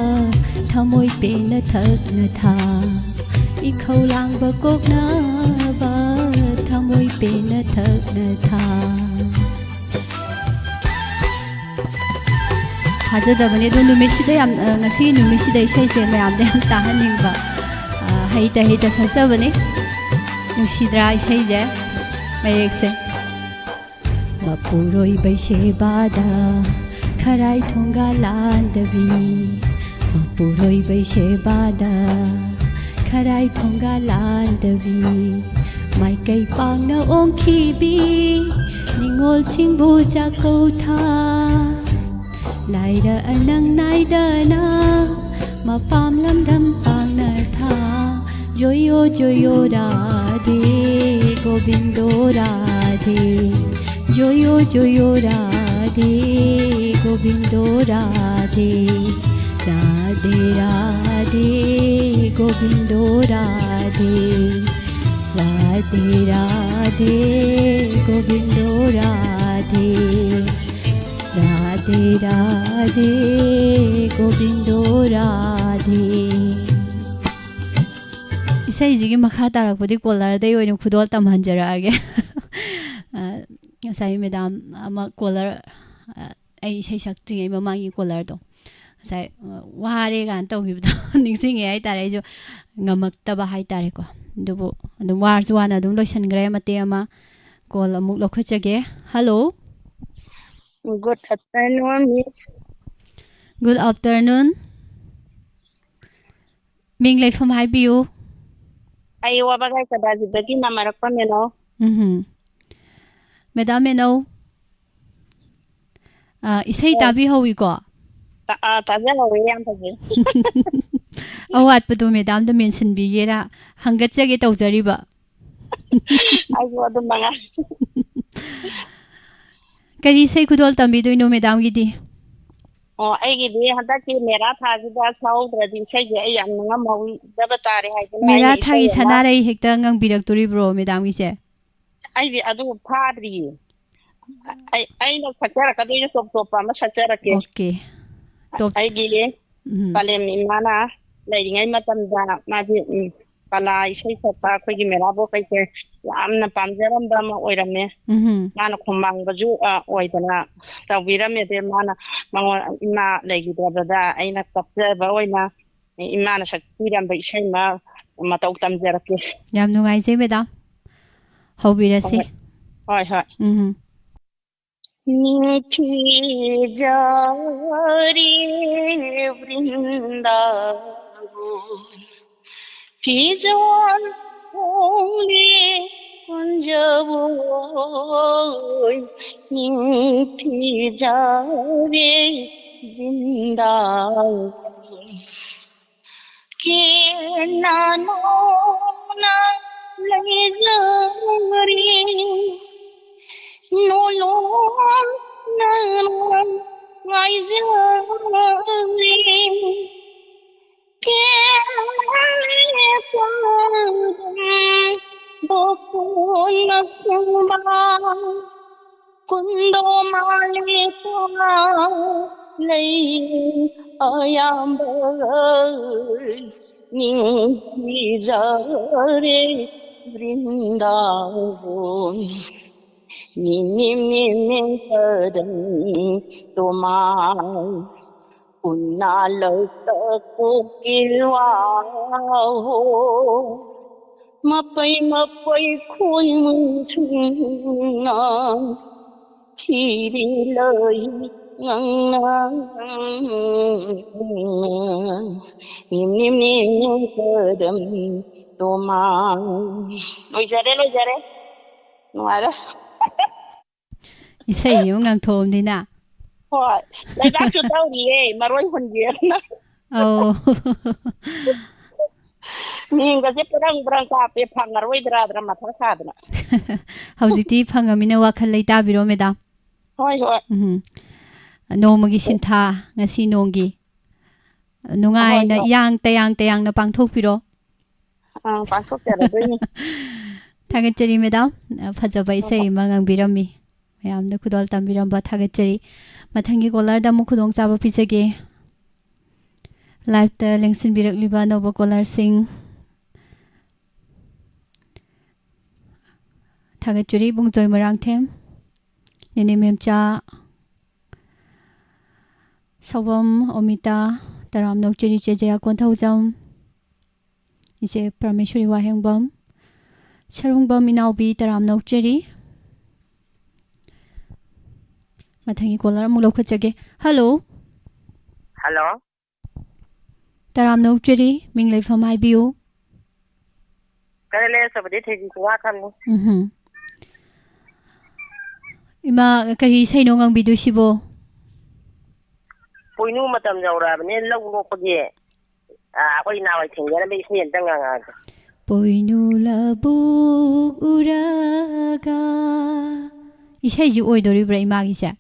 Thamoy pinathag na tha Ikaw lang ba kog na ba Thamoy pinathag na tha Hajadabani do numisida yam ngasi numisida isayse mayamde yam tahaningba haita haita saksabani nusidra isayje mayekse Mapuroi baisebada Kharai thonga landavi Mapuroi baisebada Kharai thonga landavi Maikai pangna ongkhibi Ningol singbu jakau tha Laida anang naidana Mapam lamdam pangna tha Joyo joyo radhe Govindo radhe Joyo joyo radhe Govindo radhe Radhe radhe Govindo radhe Radhe radhe Govindo radhe Radhe radhe Govindo radhe Isay jigi makha tarakpudi kolar day oinu khudol tamhanjaraage Ngasai madam ama kolar ai isay sakti ai mamangi kolar do Ngasai wahare gan tawgibdo ningsinge ai tare jo ngamaktaba hai tare ko dubu adum warsu wana adum loisangre mate ama call amuk lokhachage Hello Good afternoon, Miss. Good afternoon Ming leifam haibiu Ay wabagay kadagidagi na marakon no. Madam Meno isay tabi hawi ko Tabi hawi yang pagi. Awat pa do madam da mention bigera hangat jage tawjariba Ay wadu mga. Kari say kudol tambi do ino madam gidi Oh ay gidi hadaki mera thagi da saw dradi say ay yang nga mau dabatare hay. Mera thagi sanarai hekta ngang birak turi bro madam gi se Ay di adu phadri. Ay no sakara kadu ni top top ma sakara ke. Okay top Ay gidi palem ni mana lai ngai matam da ma di pala isay sapa ko gi mera bo kai ke yamna pamjaram da ma oirame. Mana khumang baju oidana tawirame de mana ima legi da aina tapja ba oina imana saktiram ba isay ma matau tamjarake. Yam nungai se madam Hobirasi Hoi hoi मीठी जारी वृंदावन फिजोन होंगे कुंजवोय मीठी जारी वृंदावन के नानो ना ले जरी no long nan I jari ke bokun sumba kundo mali pa lay ayam ni jare vrindavan Nim nim nim nim padam tomai Unalata kokilwaho mapai mapai khôi mừng chung thì lời ngang ngang niềm niềm niềm cơ đầm tô mang lôi ra đấy ngoài đó Isay yung ngang thom din na. thôi lấy bác cho tao đi mà rồi phần gì Oh. mình cái perang cà phê phăng rồi ra mà thằng sao đó Howziti phangamina wakhal leita biro madam. thôi Nomagi sintha ngasi nongi. Nungai na yang tayang na pangthok biro. phán xuất ra rồi Thagachari madam. Phajaba isay mangang birami. Mayamna khudol tambiramba thagachari. Mathangi kolar da mu khudong chaba pisage. Live ta lengsin birak liba nova kolar sing. Thagachari bung joy marang them. Nini memcha. Savam omita taram nokchari chejaya konthaujam. Ije Prameshwari wahengbam. Charungbam inaubi taram nokchari. Mathangi kolar mu lokhachage. Hello. hello Taram nokchari minglai pham haibiu. cái này sao vậy thì quá thân Ima kari sai no ngang bidu sibo. bùi nu mà tầm dầu rồi nên lâu nó có gì có gì nào thì thỉnh ra mấy xin tăng ngang Poinu labu uraga. Isai ju oi dori bra ima gi sa.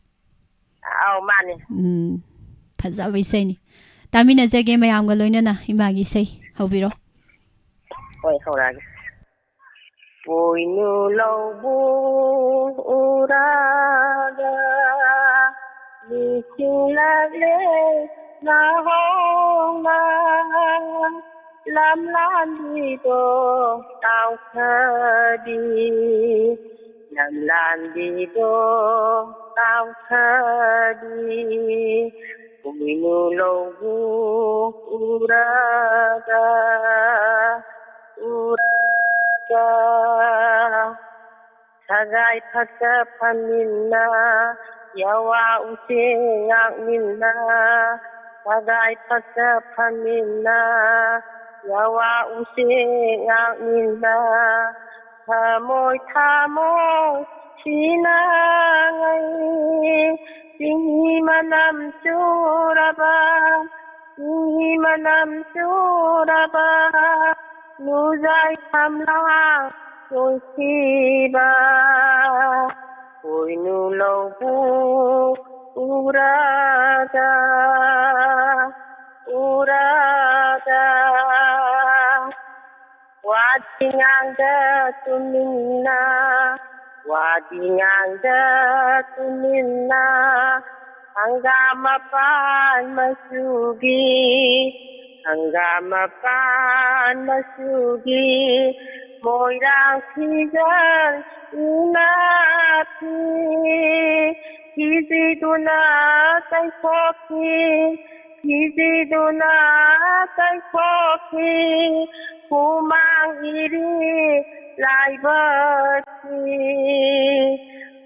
mani Phaza bai sai ni. Tamina jage mayam ga loina na ima gi sai. Hobiro. ôi không ra bùi nu lâu bu uraga đi chung la lê na hong na làm lan đi đô tao khờ đi làm lan đi đô tao khờ đi bùi nu lâu bu uraga Sagai phasa phamina yawa use ngakmina Sagai phasa phamina yawa use ngakmina Thamoi china ngai Sinhi manam churaba Nuzai kamla Nushiba Poinu lobu Uraga Wadinganga tumina Hanggamapan masugi Moirang sigan inapi Kiziduna kay kopi Kumang iri laibati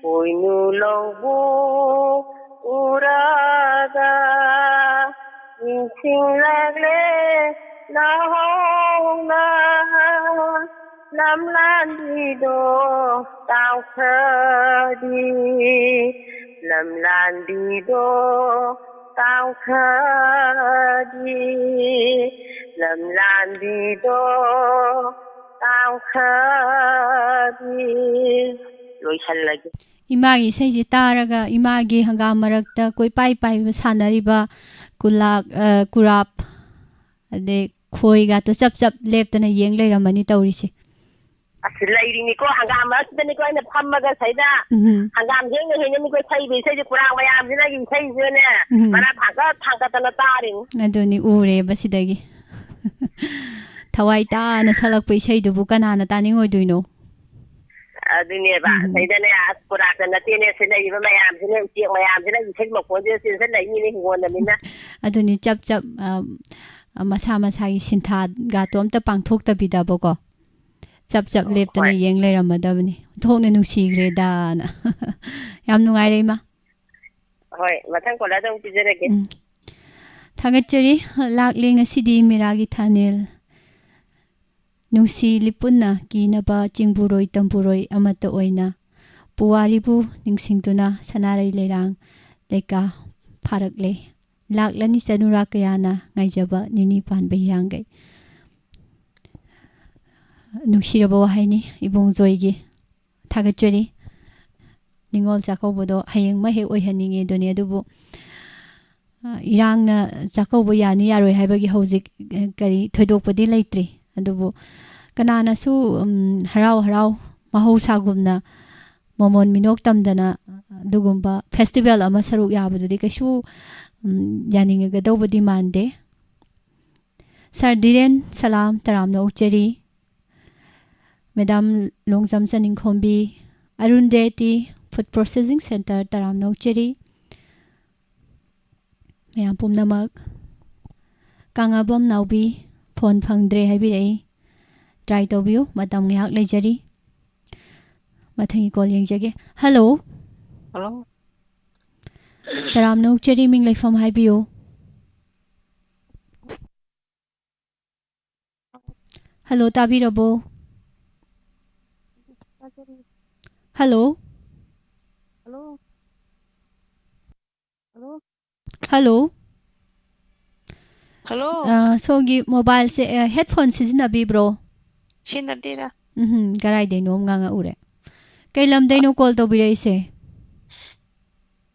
Poinu lobu uraga Sing lagle na hong na Lam lan đi đô tao khờ đi Lam lan đi đô tao khờ đi Lam lan đi đô tao khờ đi Lối sân lagi Imagi sai ji taraga imagi hangam marakta koi pai sanariba kulak kurap ade khoi ga to chap lep tana yeng leiramani tawrisi Asi leirini ko hangam asdani ko ina phammaga saida hangam jeng hene mi ko sai bi sai kurang mayam sina gi sai jene mana thangka tana tarin aduni ure basidagi thawai ta na salak pai sai dubu kana na tani ngoi duino adune ba saida ne kurang tana tene sina gi mayam sina ti mayam sina gi sai mo ko je sina nei ni ngon na mina ꯑꯗꯨꯅꯤ ꯆꯞ ꯆꯞ ꯃꯁꯥ ꯃꯁꯥꯒꯤ ꯁꯤꯟꯊꯥꯒꯥꯇꯣ ꯑꯝꯇ ꯄꯥꯡꯊꯣꯛꯇꯕꯤꯗꯕꯀꯣ ꯆꯞ ꯆꯞ ꯂꯦꯞꯇꯅ ꯍꯣꯏ ꯌꯦꯡ ꯂꯩꯔꯝꯃꯗꯕꯅꯤ ꯊꯣꯛꯅ ꯅꯨꯡꯁꯤꯈ꯭ꯔꯦꯗꯥꯅ ꯌꯥꯝ ꯅꯨꯡꯉꯥꯏꯔꯦ ꯏꯃꯥ ꯍꯣꯏ ꯃꯊꯪ ꯀꯣꯜꯂꯔꯗ ꯑꯃꯨꯛ ꯄꯤꯖꯔꯒꯦ ꯊꯥꯒꯠꯆꯔꯤ ꯂꯥꯛꯂꯦ ꯉꯁꯤꯗꯤ ꯃꯦꯔꯥꯒꯤ ꯊꯥꯅꯦꯜ ꯅꯨꯡꯁꯤ ꯂꯤꯄꯨꯟꯅ ꯀꯤꯅꯕ ꯆꯤꯡꯕꯨꯔꯣꯏ ꯇꯝꯕꯨꯔꯣꯏ ꯑꯃꯠꯇ ꯑꯣꯏꯅ ꯄꯨꯋꯥꯔꯤꯕꯨ ꯅꯤꯡꯁꯤꯡꯗꯨꯅ ꯁꯅꯥꯔꯩ ꯂꯩꯔꯥꯡ ꯂꯩꯀꯥ ꯐꯥꯔꯛꯂꯦ ꯂꯥꯛꯂꯅꯤ ꯆꯅꯨꯔꯥ ꯀꯌꯥꯅ ꯉꯥꯏꯖꯕ ꯅꯤꯅꯤ ꯄꯥꯟꯕ ꯍꯤꯌꯥꯡꯒꯩ ꯅꯨꯡꯁꯤꯔꯕ ꯋꯥꯍꯩꯅꯤ ꯏꯕꯨꯡꯖꯣꯏꯒꯤ ꯊꯥꯒꯠꯆꯔꯤ ꯅꯤꯡꯉꯣꯜ ꯆꯥꯛꯀꯧꯕꯗꯣ ꯍꯌꯦꯡꯃꯛ ꯍꯦꯛ ꯑꯣꯏꯍꯟꯅꯤꯡꯉꯦ ꯑꯗꯨꯅꯤ ꯑꯗꯨꯕꯨ ꯏꯔꯥꯡꯅ ꯆꯥꯛꯀꯧꯕ ꯌꯥꯅꯤ ꯌꯥꯔꯣꯏ ꯍꯥꯏꯕꯒꯤ ꯍꯧꯖꯤꯛ ꯀꯔꯤ ꯊꯣꯏꯗꯣꯛꯄꯗꯤ ꯂꯩꯇ꯭ꯔꯤ ꯑꯗꯨꯕꯨ ꯀꯅꯥꯅꯁꯨ ꯍꯔꯥꯎ ꯍꯔꯥꯎ ꯃꯍꯧꯁꯥꯒꯨꯝꯅ ꯃꯃꯣꯟ ꯃꯤꯅꯣꯛ ꯇꯝꯗꯅ ꯑꯗꯨꯒꯨꯝꯕ ꯐꯦꯁꯇꯤꯚꯦꯜ ꯑꯃ ꯁꯔꯨꯛ ꯌꯥꯕꯗꯨꯗꯤ ꯀꯩꯁꯨ ꯌꯥꯅꯤꯡꯒꯗꯧꯕꯗꯤ ꯃꯥꯟꯗꯦ ꯁꯥꯔ ꯙꯤꯔꯦꯟ ꯁꯂꯥꯝ ꯇꯔꯥꯝꯅ ꯑꯣꯛꯆꯔꯤ madam Longjam ꯆꯅꯤꯡꯈꯣꯝꯕꯤ Arun ꯗꯦꯇꯤ food processing centre ꯇꯔꯥꯝꯅ ꯑꯣꯛꯆꯔꯤ ꯃꯌꯥꯝ ꯄꯨꯝꯅꯃꯛ ꯀꯥꯡꯉꯥꯕꯝ ꯅꯥꯎꯕꯤ ꯐꯣꯟ ꯐꯪꯗ꯭ꯔꯦ ꯍꯥꯏꯕꯤꯔꯛꯏ ꯇ꯭ꯔꯥꯏ ꯇꯧꯕꯤꯌꯨ ꯃꯇꯝ ꯉꯥꯏꯍꯥꯛ ꯂꯩꯖꯔꯤ ꯃꯊꯪꯒꯤ ꯀꯣꯜ ꯌꯦꯡꯖꯒꯦ ꯍꯜꯂꯣ ꯍꯜꯂꯣ ꯇꯔꯥꯝꯅ ꯑꯣꯛꯆꯔꯤ ꯃꯤꯡ ꯂꯩꯐꯝ ꯍꯥꯏꯕꯤꯌꯨ ꯍꯜꯂꯣ ꯇꯥꯕꯤꯔꯕꯣ hello hello hello hello hello ꯁꯣꯝꯒꯤ ꯃꯣꯕꯥꯏꯜꯁꯦ ꯍꯦꯠꯐꯣꯟ ꯁꯤꯖꯤꯟꯅꯕꯤꯕ꯭ꯔꯣ ꯁꯤꯟꯅꯗꯦꯗ ꯀꯔꯥꯏꯗꯩꯅꯣꯝ ꯉꯥꯡꯉꯛꯎꯔꯦ ꯀꯩ ꯂꯝꯗꯩꯅꯣ ꯀꯣꯜ ꯇꯧꯕꯤꯔꯛꯏꯁꯦ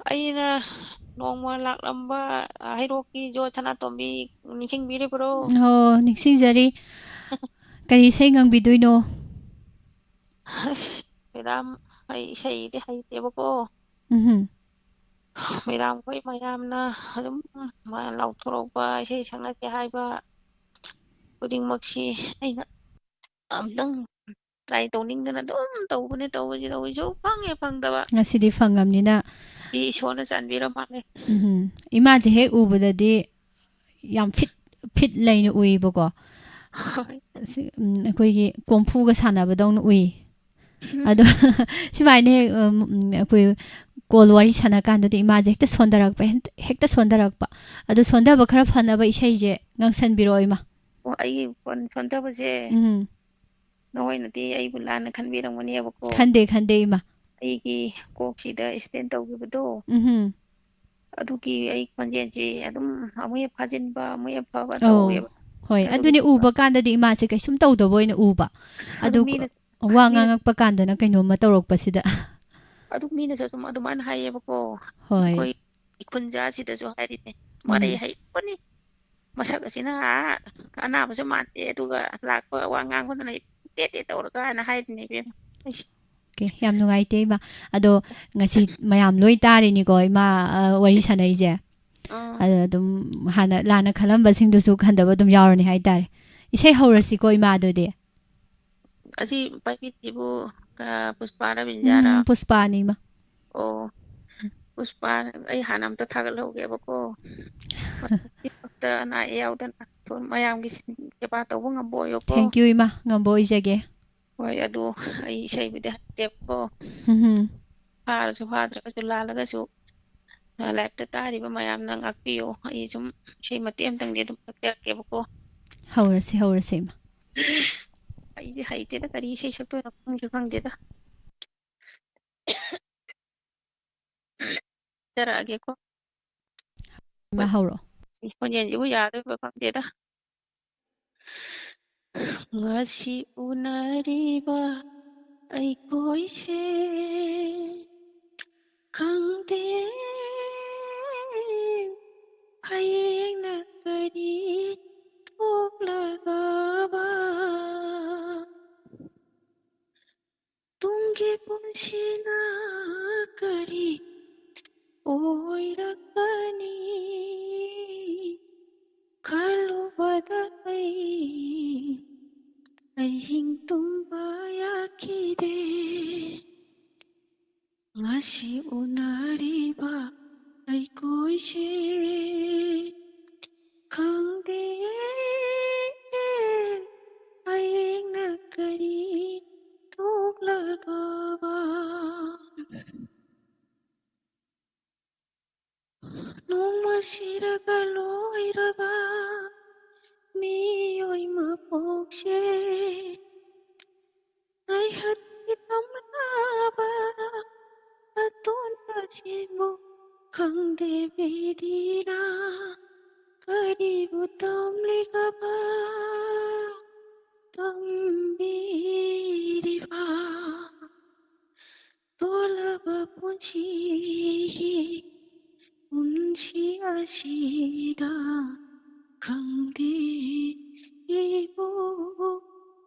ꯑꯩꯅ ꯅꯣꯡꯃ ꯂꯥꯛꯂꯝꯕ ꯍꯩꯔꯣꯛꯀꯤ ꯌꯣꯠ ꯁꯅꯥꯇꯣꯝꯕꯤ ꯅꯤꯡꯁꯤꯡꯕꯤꯔꯤꯕ꯭ꯔꯣ ꯑꯣ ꯅꯤꯡꯁꯤꯡꯖꯔꯤ ꯀꯔꯤ ꯏꯁꯩ ꯉꯪꯕꯤꯗꯣꯏꯅꯣ ꯑꯁ ꯃꯦꯗꯥꯝ ꯑꯩ ꯏꯁꯩꯗꯤ ꯍꯩꯇꯦꯕꯀꯣ ꯎꯝ ꯃꯦꯗꯥꯝꯈꯣꯏ ꯃꯌꯥꯝꯅ ꯑꯗꯨꯝ ꯂꯥꯎꯊꯣꯔꯛꯄ ꯏꯁꯩ ꯁꯛꯅꯒꯦ ꯍꯥꯏꯕ ꯈꯨꯗꯤꯡꯃꯛꯁꯤ ꯑꯩꯅ ꯑꯝꯇꯪ ꯇ꯭ꯔꯥꯏ ꯇꯧꯅꯤꯡꯗꯅ ꯑꯗꯨꯝ ꯇꯧꯕꯅꯦ ꯁꯨꯛꯐꯪ ꯍꯦꯛ ꯐꯪꯗꯕ ꯉꯁꯤꯗꯤ ꯐꯪꯉꯝꯅꯤꯅ ꯏꯁꯣꯔꯅ ꯆꯥꯟꯕꯤꯔ ꯃꯥꯜꯂꯦ ꯏꯃꯥꯁꯦ ꯍꯦꯛ ꯎꯕꯗꯗꯤ ꯌꯥꯝ ꯐꯤꯠ ꯂꯩꯅ ꯎꯏꯕꯀꯣ ꯍꯣꯏ ꯑꯩꯈꯣꯏꯒꯤ ꯀꯣꯡꯐꯨꯒ ꯁꯥꯟꯅꯕꯗꯧꯅ ꯎꯏ ꯑꯗꯣ ꯁꯨꯃꯥꯏꯅ ꯍꯦꯛ ꯑꯩꯈꯣই ꯀꯣꯜ ꯋꯥꯔꯤ ꯁꯥꯟꯅ ꯀꯥꯟꯗꯗꯤ ꯏꯃꯥꯁꯦ ꯍꯦꯛꯇ ꯁꯣꯟꯊꯔꯛꯄ ꯑꯗꯨ ꯁꯣꯟꯊꯕ ꯈꯔ ꯐꯅꯕ ꯏꯁꯩꯁꯦ ꯉꯪꯁꯟꯕꯤꯔꯛꯑꯣ ꯏꯃꯥ ꯑꯣ ꯑꯩꯒꯤ ꯁꯣꯟꯊꯕꯁꯦ ꯎꯝ ꯅꯈꯣꯏꯅꯗꯤ ꯑꯩꯕꯨ ꯂꯥꯟꯅ ꯈꯟꯕꯤꯔꯝꯒꯅꯦꯕꯀꯣ ꯈꯟꯗꯦ ꯏꯃꯥ ꯑꯩꯒꯤ ꯀꯣꯛꯁꯤꯗ ꯏꯁꯇꯦꯟ ꯇꯧꯈꯤꯕꯗꯣ ꯑꯗꯨꯒꯤ ꯑꯩ ꯈꯣꯟꯖꯦꯜꯁꯤ ꯑꯗꯨꯝ ꯑꯃꯨꯛ ꯍꯦꯛ ꯐꯥꯖꯤꯟꯕ ꯑꯃꯨꯛ ꯍꯦꯛ ꯐꯕ ꯑꯧ ꯇꯧꯋꯦꯕ ꯍꯣꯏ ꯑꯗꯨꯅꯤ ꯑꯗꯨꯒꯤꯅꯦꯕ ꯎꯕ ꯀꯥꯟꯗꯗꯤ ꯏꯃꯥꯁꯦ ꯀꯩꯁꯨꯝ ꯇꯧꯗꯕ ꯑꯣꯏꯅ ꯎꯕ ꯑꯗꯨ ꯃꯤꯅ ꯋꯥ ꯃꯤꯅ ꯉꯥꯡꯉꯛꯄ ꯀꯥꯟꯗꯅ ꯀꯩꯅꯣꯝꯃ ꯇꯧꯔꯛꯄꯁꯤꯗ ꯑꯗꯨ ꯃꯤꯅꯁꯨ ꯑꯗꯨꯝ ꯑꯗꯨꯃꯥꯏꯅ ꯍꯥꯏꯌꯦꯕꯀꯣ ꯍꯣꯏ ꯑꯩꯈꯣꯏ ꯈꯨꯟꯖꯥꯁꯤꯗꯁꯨ ꯍꯥꯏꯔꯤꯅꯦ ꯎꯝ ꯃꯔꯩ ꯍꯩꯕꯅꯤ ꯃꯁꯛ ꯑꯁꯤꯅ ꯑꯅꯥꯕꯁꯨ ꯃꯥꯟꯗꯦ ꯑꯗꯨꯒ ꯂꯥꯛꯄ ꯋꯥ ꯉꯥꯡꯕꯗꯅ ꯇꯦꯠ ꯇꯦꯠ ꯇꯧꯔꯒ ꯍꯥꯏꯅ ꯍꯥꯏꯔꯤꯅꯦ ꯏꯕꯦꯝꯃ ꯑꯩꯁꯦ ꯑꯣꯀꯦ ꯌꯥꯝ ꯅꯨꯡꯉꯥꯏꯇꯦ ꯏꯃꯥ ꯑꯗꯣ ꯉꯁꯤ ꯃꯌꯥꯝ ꯂꯣꯏ ꯇꯥꯔꯤꯅꯤꯀꯣ ꯏꯃꯥ ꯋꯥꯔꯤ ꯁꯥꯟꯅꯩꯁꯦ ꯑꯥ ꯑꯗ ꯑꯗꯨꯝ ꯍꯥꯟꯅ ꯂꯥꯟꯅ ꯈꯜꯂꯝꯕꯁꯤꯡꯗꯨꯁꯨ ꯈꯟꯗꯕ ꯑꯗꯨꯝ ꯌꯥꯎꯔꯅꯤ ꯍꯥꯏꯇꯥꯔꯦ ꯏꯁꯩ ꯍꯧꯔꯁꯤꯀꯣ ꯏꯃꯥ ꯑꯗꯨꯗꯤ ꯑꯁꯤ ꯄꯥꯏꯕꯤꯁꯤꯕꯨ ꯄꯨꯁꯄꯥꯔꯥ ꯕꯤꯟꯖꯤꯌꯥꯔꯥ ꯄꯨꯁꯄꯥꯅꯤ ꯏꯃꯥ ꯑꯣ ꯄꯨꯁꯄꯥ ꯑꯩ ꯍꯥꯟꯅ ꯑꯝꯇ ꯊꯥꯒꯠꯍꯧꯒꯦꯕꯀꯣ ꯑꯅꯥ ꯑꯌꯦꯛ ꯌꯥꯎꯗꯅ ꯃꯌꯥꯝꯒꯤ ꯁꯦꯕꯥ ꯇꯧꯕ ꯉꯝꯕ ꯑꯣꯏꯌꯨꯀꯣ ꯊꯦꯡꯀ꯭ꯌꯨ ꯏꯃꯥ ꯉꯝꯕ ꯑꯣꯏꯖꯒꯦ ꯍꯣꯏ ꯑꯗꯨ ꯑꯩ ꯏꯁꯩꯕꯨꯗꯤ ꯍꯩꯇꯦꯕꯀꯣ ꯎꯝ ꯐꯥꯔꯁꯨ ꯐꯥꯗ꯭ꯔꯒꯁꯨ ꯂꯥꯜꯂꯒꯁꯨ ꯂꯥꯏꯞꯇ ꯇꯥꯔꯤꯕ ꯃꯌꯥꯝꯅ ꯉꯥꯛꯄꯤꯌꯨ ꯑꯩ ꯁꯨꯝ ꯏꯁꯩ ꯃꯇꯦꯛ ꯑꯃꯇꯪꯗꯤ ꯑꯗꯨꯝ ꯁꯛꯆꯔꯛꯀꯦꯕꯀꯣ ꯍꯧꯔꯁꯤ ꯏꯃꯥ ꯑꯩꯗꯤ ꯍꯩꯇꯦꯗ ꯀꯔꯤ ꯏꯁꯩ ꯁꯛꯇꯣꯏꯅꯣ ꯈꯪꯁꯨ ꯈꯪꯗꯦꯗ ꯁꯛꯆꯔꯛꯑꯒꯦꯀꯣ ꯏꯃꯥ ꯍꯧꯔꯛꯑꯣ ꯈꯣꯟꯖꯦꯜꯁꯤꯕꯨ ꯌꯥꯗꯣꯏꯕ ꯈꯪꯗꯦꯗ ꯉꯁꯤ ꯎꯅꯔꯤꯕ ꯑꯩꯈꯣꯏꯁꯦ ꯈꯪꯗꯦ ꯍꯌꯦꯡꯅ ꯀꯔꯤ ꯊꯣꯛꯂꯒꯕ ꯇꯨꯡꯒꯤ ꯄꯨꯟꯁꯤꯅ ꯀꯔꯤ ꯑꯣꯏꯔꯛꯀꯅꯤ ꯈꯜꯂꯨꯕꯗ ꯑꯍꯤꯡ ꯇꯨꯝꯕ ꯌꯥꯈꯤꯗꯦ ꯉꯁꯤ ꯎꯅꯔꯤꯕ ꯑꯩꯈꯣꯏꯁꯦ 시라가 로이라가 미요이 마복시 나이 핫이 밤나바 아톤 따지모 강대비디나 그리고 덤리가봐 덤비리바 돌아봐 본시 운시 아시라 강대이보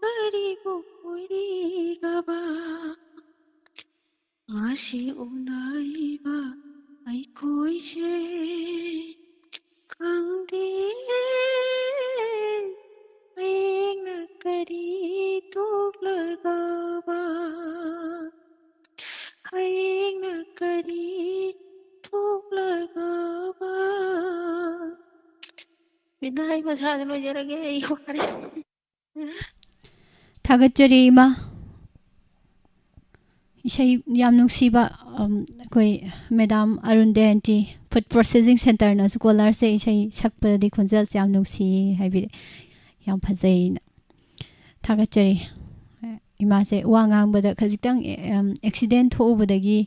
그리고 보이가봐 아시오나이바 아이코이제 강대 맹나 करी तो लगावा हर न करी तो लगावा विदाई मसाज लो जरा के इको करे थागतजरी इमा इसाई याम नुक्सीबा कोई मैडम अरुण देंटी फूड प्रोसेसिंग सेंटर ना स्कॉलर से इसाई सकपदी खुंजल याम नुक्सी हाइबिरे याम फजैना थागतजरी इमा से वा ngang खजितंग एक्सीडेंट थोबदगी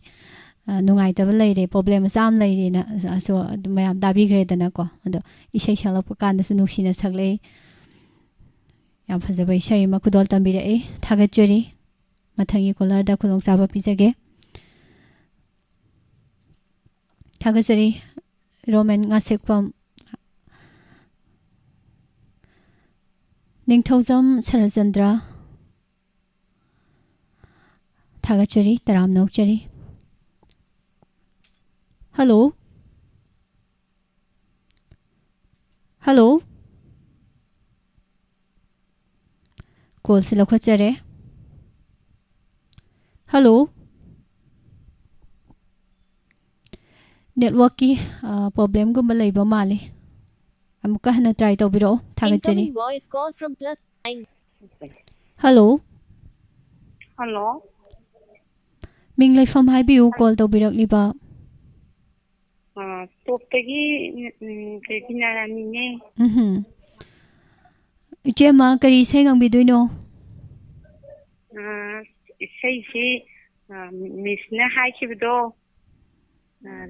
नुंगाइतब लेरे प्रॉब्लम साम लेरे ना सो मयाम दाबिग्रेदना को अदो इसाई सलप कानदसु नुक्सीना सकले याम फजब इसाई मा खुदोल तंबिरे थागतजरी मथंगी कोलरदा खुलोंग साबा पिजगे थागतजरी रोमन ngasekpam निंगथौजम सरचंद्र थागतजरी तराम नौकजरी हेलो हेलो कॉल से लखोचरे हेलो नेटवर्क की प्रॉब्लम गुम लेबा माले अमुका हना ट्राई तौबिरो थागतजरी Incoming voice call from +9. Hello hello मिंग लेफम हाइबिउ कॉल तौबिरकलिबा तोपगी केकिनारामिने इचेमा करी सेंगंबिदुइनो इसेisi मिसना हाइखिबदो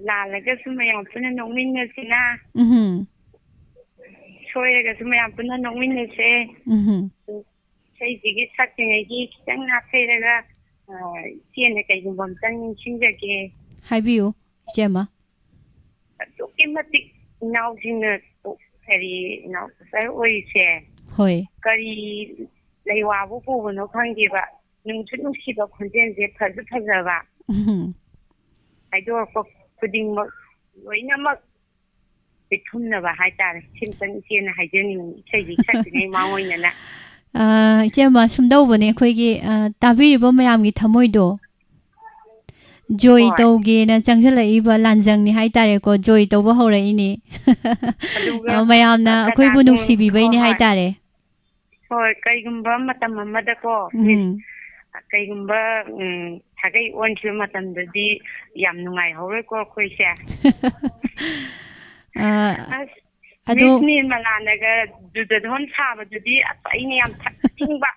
लालगसु मयाम पुना नोंमिनसिना सोयरगसु मयाम पुना नोंमिनसे सेजिगी सक्तिङैगी खितंग नाफेरगा चेने कइगुंबम तंग निंसिंजगे हाइबिउ इचेमा अदुकी मतिक नाउजिंगना करी नाउ सर ओइसे होय करी leiwabu pubuno khanggiba nungchu nungsiba khonjenje phaju phajaba aidor ko pudingma loinamak bithumnaba haitare simtang chena haijening seji saktinai maoina na इचेमा सुमदौबने खोइगी ताबिरिबो मयामगी थमोइदो जोई तौगेना चंगजलइबा लांजंगनि हाइतारे को जोई तौबो हौरइनी मयामना अखोइबु नुक्सिबिबैनि हाइतारे होय कइगुंबा मतम अमदको कइगुंबा थागै ओनखिबा मतमददि याम नुंगाइ हौरैको खोइसे अदो नि मलानगा दुदधोन साबदुदि अइनि याम थिंबा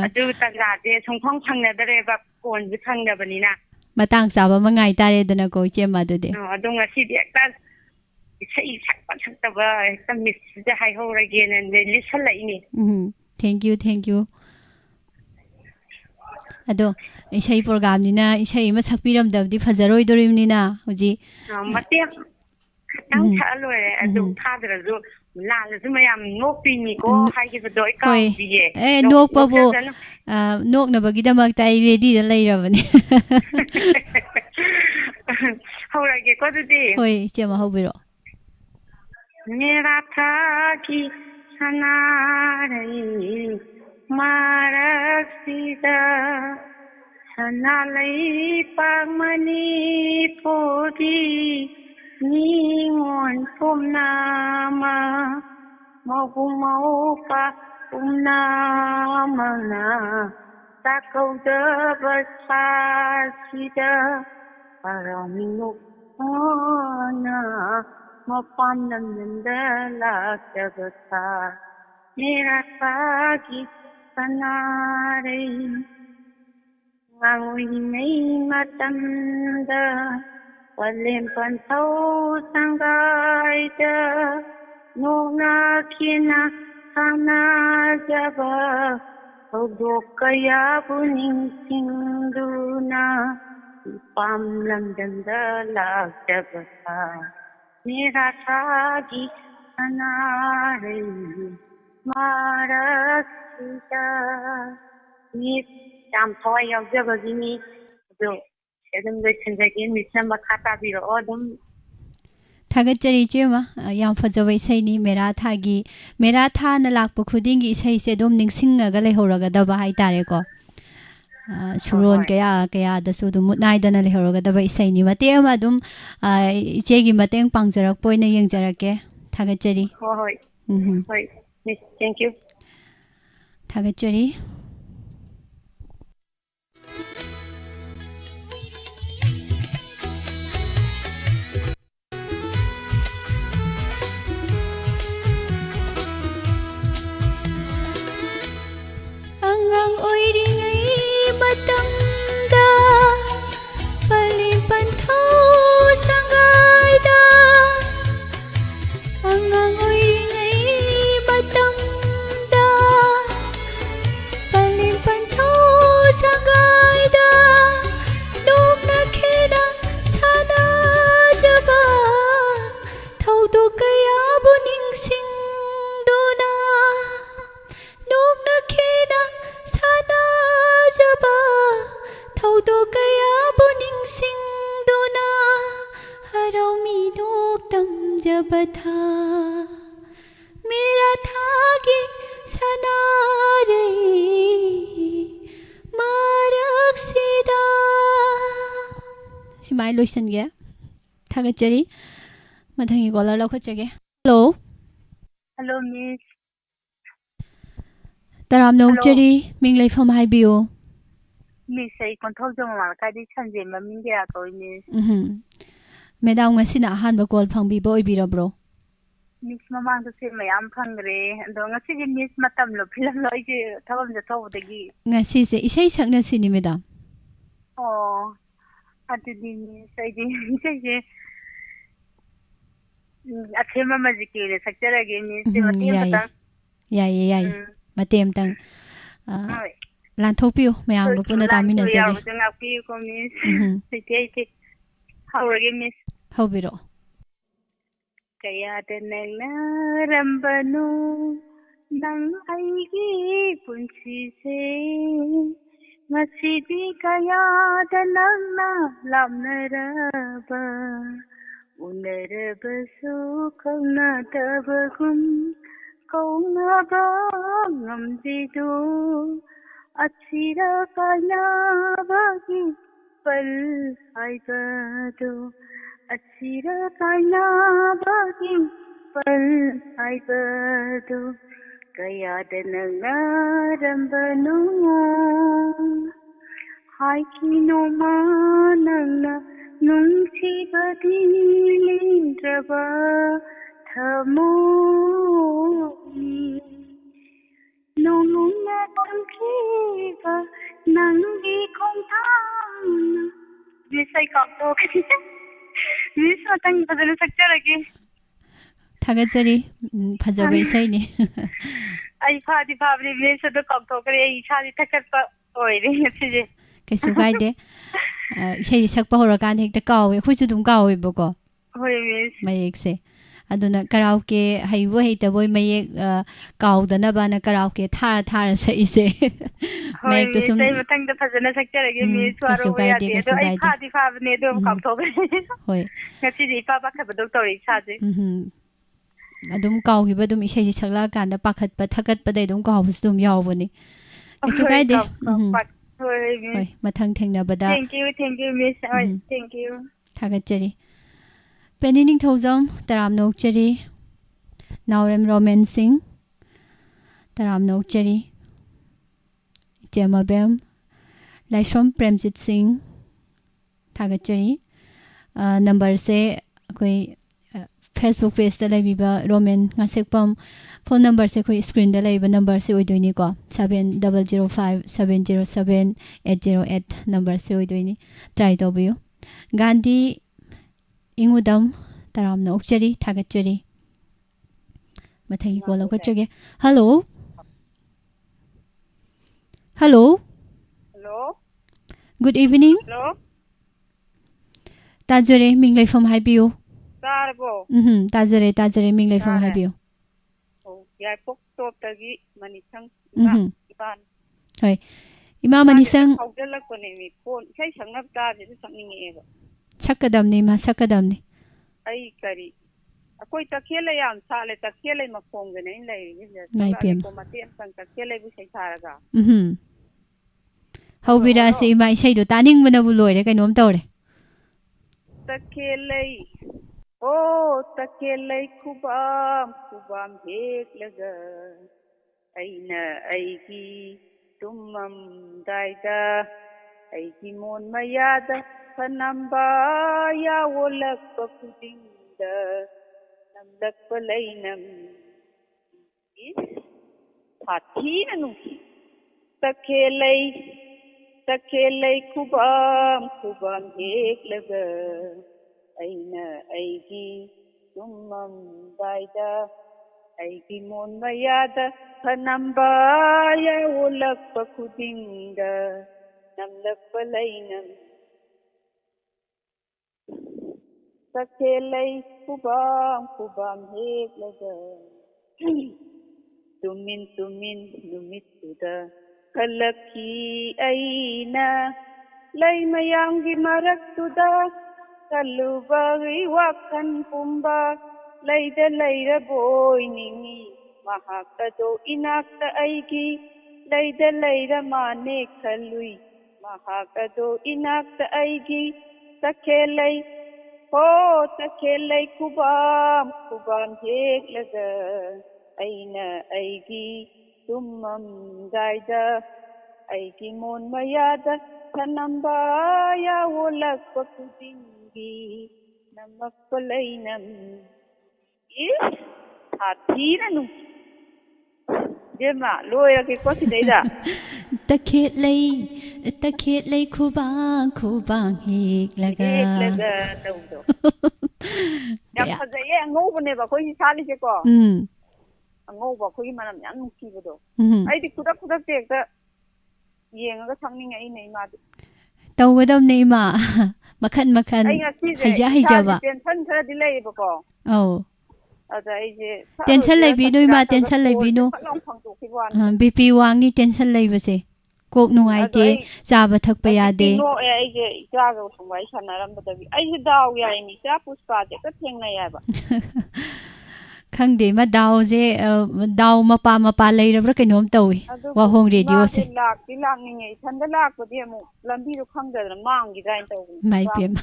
अदु तजाजे संखं फंगनदरेबा कोनजु फंगनबनिना मतंग साबा मंगाइ तारेदना को इचेमा दुदे अदो ngasiदि एकता इसै sakpa saktaba एकता मिस जे हाइ हौरगेना लिसलइनि थैंक यू अदो इसाई प्रोग्राम निना इसाई मा सकपिरमदबदि फजरोइदोरिमनिना हुजि मते खतंग थालोरे अदु थादरजु लालजु मयाम नोकपिनी को हाइगिबदो इकाउबिये नोकपबो नोकनबगिदमक्ता आई रेडी द लैरबने हौरगे को दुदि होय चेमा हौबिरो मेरा था कि सनारई मारसीदा सनालै पागमनी पोदी निंगोन पुमनामा मौपा पुमनामना ताकौदबा सासिदा पारामिनुक ना मपान लमजंदा लाक्तबथा मेरा सागी सनारे ngangui matanda palim pantau sanggai da nona kina sana jaba kaya buning singduna pam lamdanda lakjabata mera sagi sanare marasita ni yam thoi yaujabagi ni do edum loisinjagi misna makha tabiro odum थागतचरी Chema याम फजब इसैनी मेरा थागी मेरा था न लाप खुदिंगी इसै से दम निंगसिंगगा लेहौरगदबा हाइतारेको सुरोन कया कया दसु दुम मुनाइदना लेहौरगदबा इसैनी मते अमा दुम इचेगी मतेंग पांगजरक पोइना यंगजरके थागतचरी hoi hoi miss thank you थागतचरी Angang oiringai matamda palimpanthau sangaida Angang oiringai matamda palimpanthau sangaida nokna khena sana jaba thaudo kaya buning singdona nokna khena sana jaba thaudo kaya buning singdona harau mi dok tam jaba tha mera thagi sana re marak sida simai loisan ge thagachari mathangi gola lakhachage hello hello miss taram nokchari minglai pham haibiyo miss ai konthok jama kadi sanje mamin ge atoi miss madam ngasina ahanba call phangbibo oibirabro miss mamang to se mayam phangre ando ngasi ji miss matam lo film lo ije thawam ja thawdagi ngasi se isai sakna sini madam oh adidi miss ai ji je athema majike le sakjarage miss se matem pata yai matem tang lanthokpiyo mayam go puna tamina jage ngakpi ko miss site hawrage miss hawbiro kaya denna rambanu nang aigi punsi se masidi kaya denna lamnaraba unarabasu kauna tabagum kauna ba ngamjidu achira kaya bagi pal haibadu achira kaya bagi pal haibadu kaya denna rambanu haikino manangna nungchi badi lindraba thamoni nungna tamkiba nangi khongthangna visai kapto miss matang badal sakjarage thagachari phajaba isai ni ai phadi phabri miss do kapto kare ai sadi thakat pa oire chije kaisu gaide isai sakpa horakan hekta kawe khuisu dum kawe boko hoi miss mayek se aduna karaoke haibo heita boy mayek kaudana bana karaoke thara sa ise mayek to sum sai matang da phajana sakjarage miss waro ya de do ai phadi phabne do kapto hoi ngasi di pa pa khabdo tori saje adum kawgiba dum isai sakla kanda pakhatpa thakatpa dai dum kawbus dum yawbani isu gaide hoi mathang thengnabada thank you miss thank you thagachari Penning Thozam Taram Nokchari Naurem Romancing Taram Nokchari Jemabem Laishom Premjit Singh Thagachari number se koi Facebook page da laibiba Roman ngasekpam phone number se khoi screen da laiba number se oidoini ko 7005707808 number se oidoini try tobiyo Gandhi ingudam taramna okchari thagachari mathangi ko lokachage hello hello hello good evening hello Tajare minglai from haibiyo tarbo Tajare minglai from haibiyo oh yai pok top tagi manisang iban hoi Ima manisang haujalak ko ni phone sai sangnap ta ji sangninge eba sakadamni ma sakadamni ai kari akoi takhele yam sale takhele makong ne lai ni Nai pem. ko matem sang takhele bu sai tharaga Hawbira si ima isai do taning bana bu loire kainom tawre takhele o takhele kubam hek laga aina aigi tumam daida aigi mon mayada panamba ya wolak pakudinda namdak palainam hathina nuki takelai kubam hek laga aina aigi tumam daida aigi mon mayada panamba ya wolak pakudinda namdak palainam takelai kubam hek laga tumin numit suda kalaki aina lai mayamgi marak suda kalubagi wakan pumba laida laira boy ningi mahakado inakta aigi laida laira mane kalui mahakado inakta aigi takelai takelai kubam hek laga aina aigi tumam daida aigi mon mayada thanamba ya wolak pakudingi namak palainam hathina nu Jema loya ke ko si deida Takhetlai khubang hek laga tawdo yam fajaye angobne ba koi sali je ko angauba khoi manam yam nukibodo aidi kudak tekta yengaga sangninga ine ima tawgadamne ima makhan haijaba tension khara dilai bako oh ada aije tension laibino ima tension laibino BP wangi tension laibase kok nungaite chaba thakpa yade no aije jaga sangwai sanaram badabi aije daw yai ni cha puspa de ka thengna yaba khangde ma daw mapa leirabra kainom tawi wa hong radio se lakninge thanda lakpodi amu lambi ro khangdadra mangi dain taw mai pem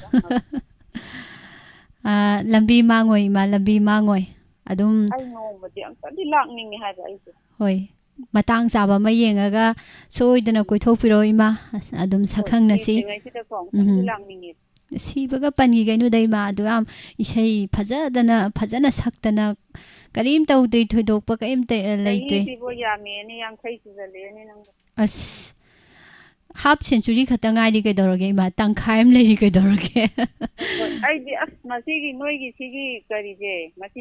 lambi mangoi adum ai nomadi am tadi lakninge haiba aise hoi matang chaba ma yengaga soidana koithopiro ima adum sakhangna si lakninge sibaga pangi gainu daima adu am isai fajana saktana karim tawdri thoidokpa kaim te leitre sibo yameni yang khai sujale nang as half century khatanga ri ke dorage ima tangkhaim leiri ke dorage ai di as masigi noigi sigi karije masi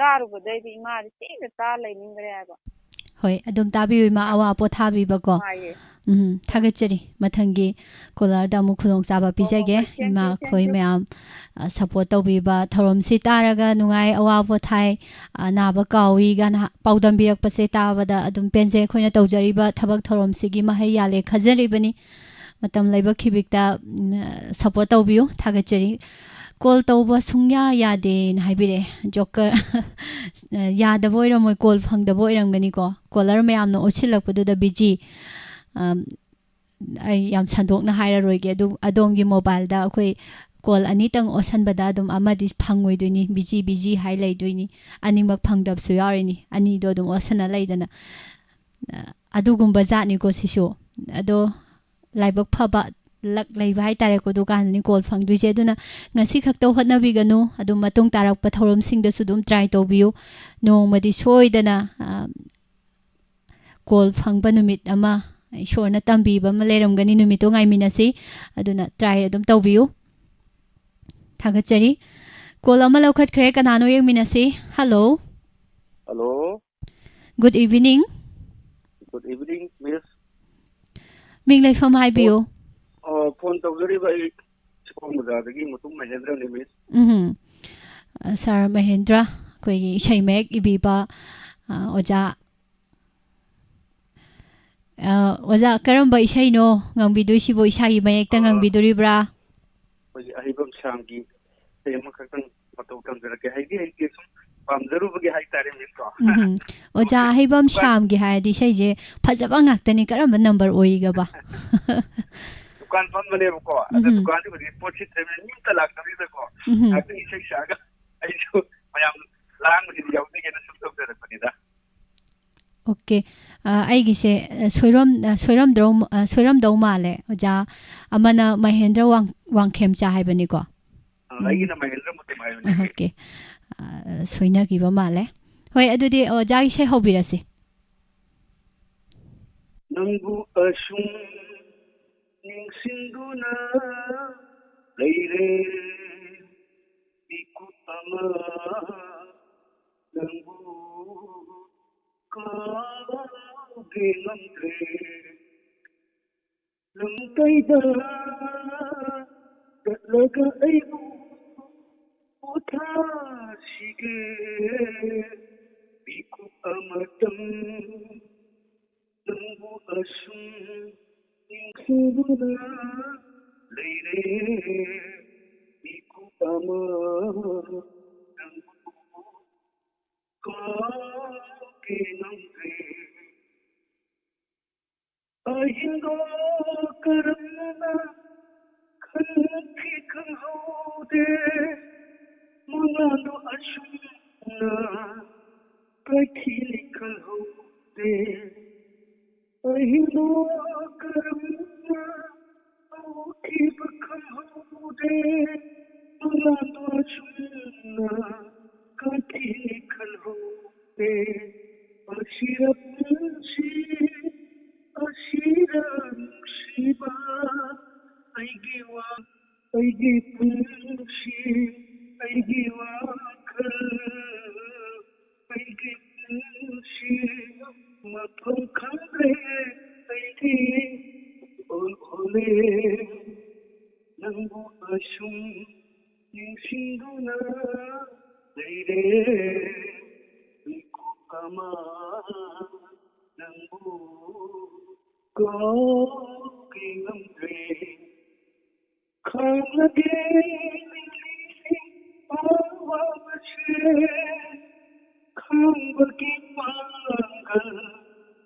taru bodai di ima ri se ta lai ningre aba hoi adum tabi ima awa pothabi bako thagachari mathangi kolar da mu khulong chaba pisage ima khoi mayam support tawbiba thorom si taraga nungai awa pothai naba kawi gana paudam birak pase tabada adum penje khoina tawjariba thabak thorom sigi mahai yale khajari bani matam laiba khibikta support tawbiu thagachari call tawba sungya yade haibire joker yada boira moi call phangda boiram gani ko caller mayam no ochilakpadu da biji ai yam sandokna hairaroige adomgi mobile da akhoi call anitang osanbada adum amadi phangoi biji hai leidoini animak phangdab su yarini ani do dum osana leidana adugumba jatni ko sisu ado laibak phaba lak laiba hai tare ko dukan ni call phang duise aduna ngasi khakto hotnabi ganu adum matung tarak pathorom sing da sudum try to biu no madi soidana call phang ba numit ama ishorna tambi ba maleram gani numito ngai minasi aduna try adum to biu thagachari call ama lokhat khre kanano yeng minasi hello hello good evening good evening miss ming lai pham hai biu phone tawjari ba chikong bazadagi mutum mahendra ne miss sir mahendra koi gi ishai mek ibiba oja oja karamba ishai no ngangbidoi sibo ishai mayek ta ngangbidoribra koi ahibam samgi tema khakang matau tamjara ke haidi haidi sum pamjaru bagi hai tare miss ko oja ahibam samgi haidi ishai je phajaba ngaktani karamba number oiga ba dukan pan mane ko ada dukan ni bagi pochi treme nim ta lag tari da ko ati ishai shaga ai so mayam lang ni yaw ni gena sum tok da pani da okay ai gi se soiram do male oja amana mahendra wangkhem cha haibani ko ai na mahendra mutum ai ni okay soina gi ba male hoi adudi oja gi se hobirasi nangbu asum ningsinduna leire ikutama nangbu kaage namtre lamtaida laga aibu utha sige ikutamatam nangbu asum ningsinduna leire ikutama nangbu kaage namtre ahingo karamna khanki khaude manando ashuna kakhili khaude ahingo karamna auki khaude manando ashuna kakhili khaude ashirapunshi Ashiram Shiva Aigi Punshi Aigi Wakal Aigi Punshi Mapam Khamre Aigi Ole Nangu Ashum Nishinduna Leire Nikukama Nangu Koki namre Khamlage Awavashe Khambaki pangal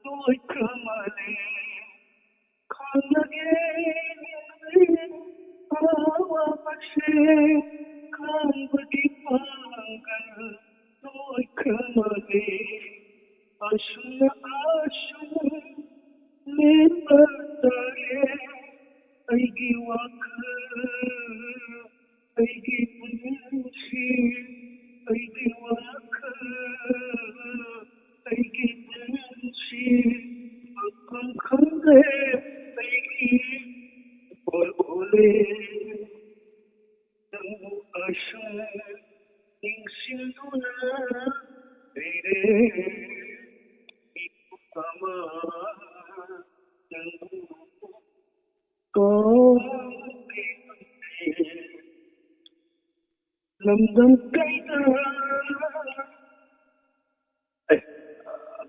Noi kamale Khamlage Awavashe Khambaki pangal Noi kamale Ashuna ashuna Lembatare Aigi wakal Aigi punshi Aigi wakal Aigi punshi Akam khamre Aigi ole Nangu ashum Ningsinduna Reire Ikutama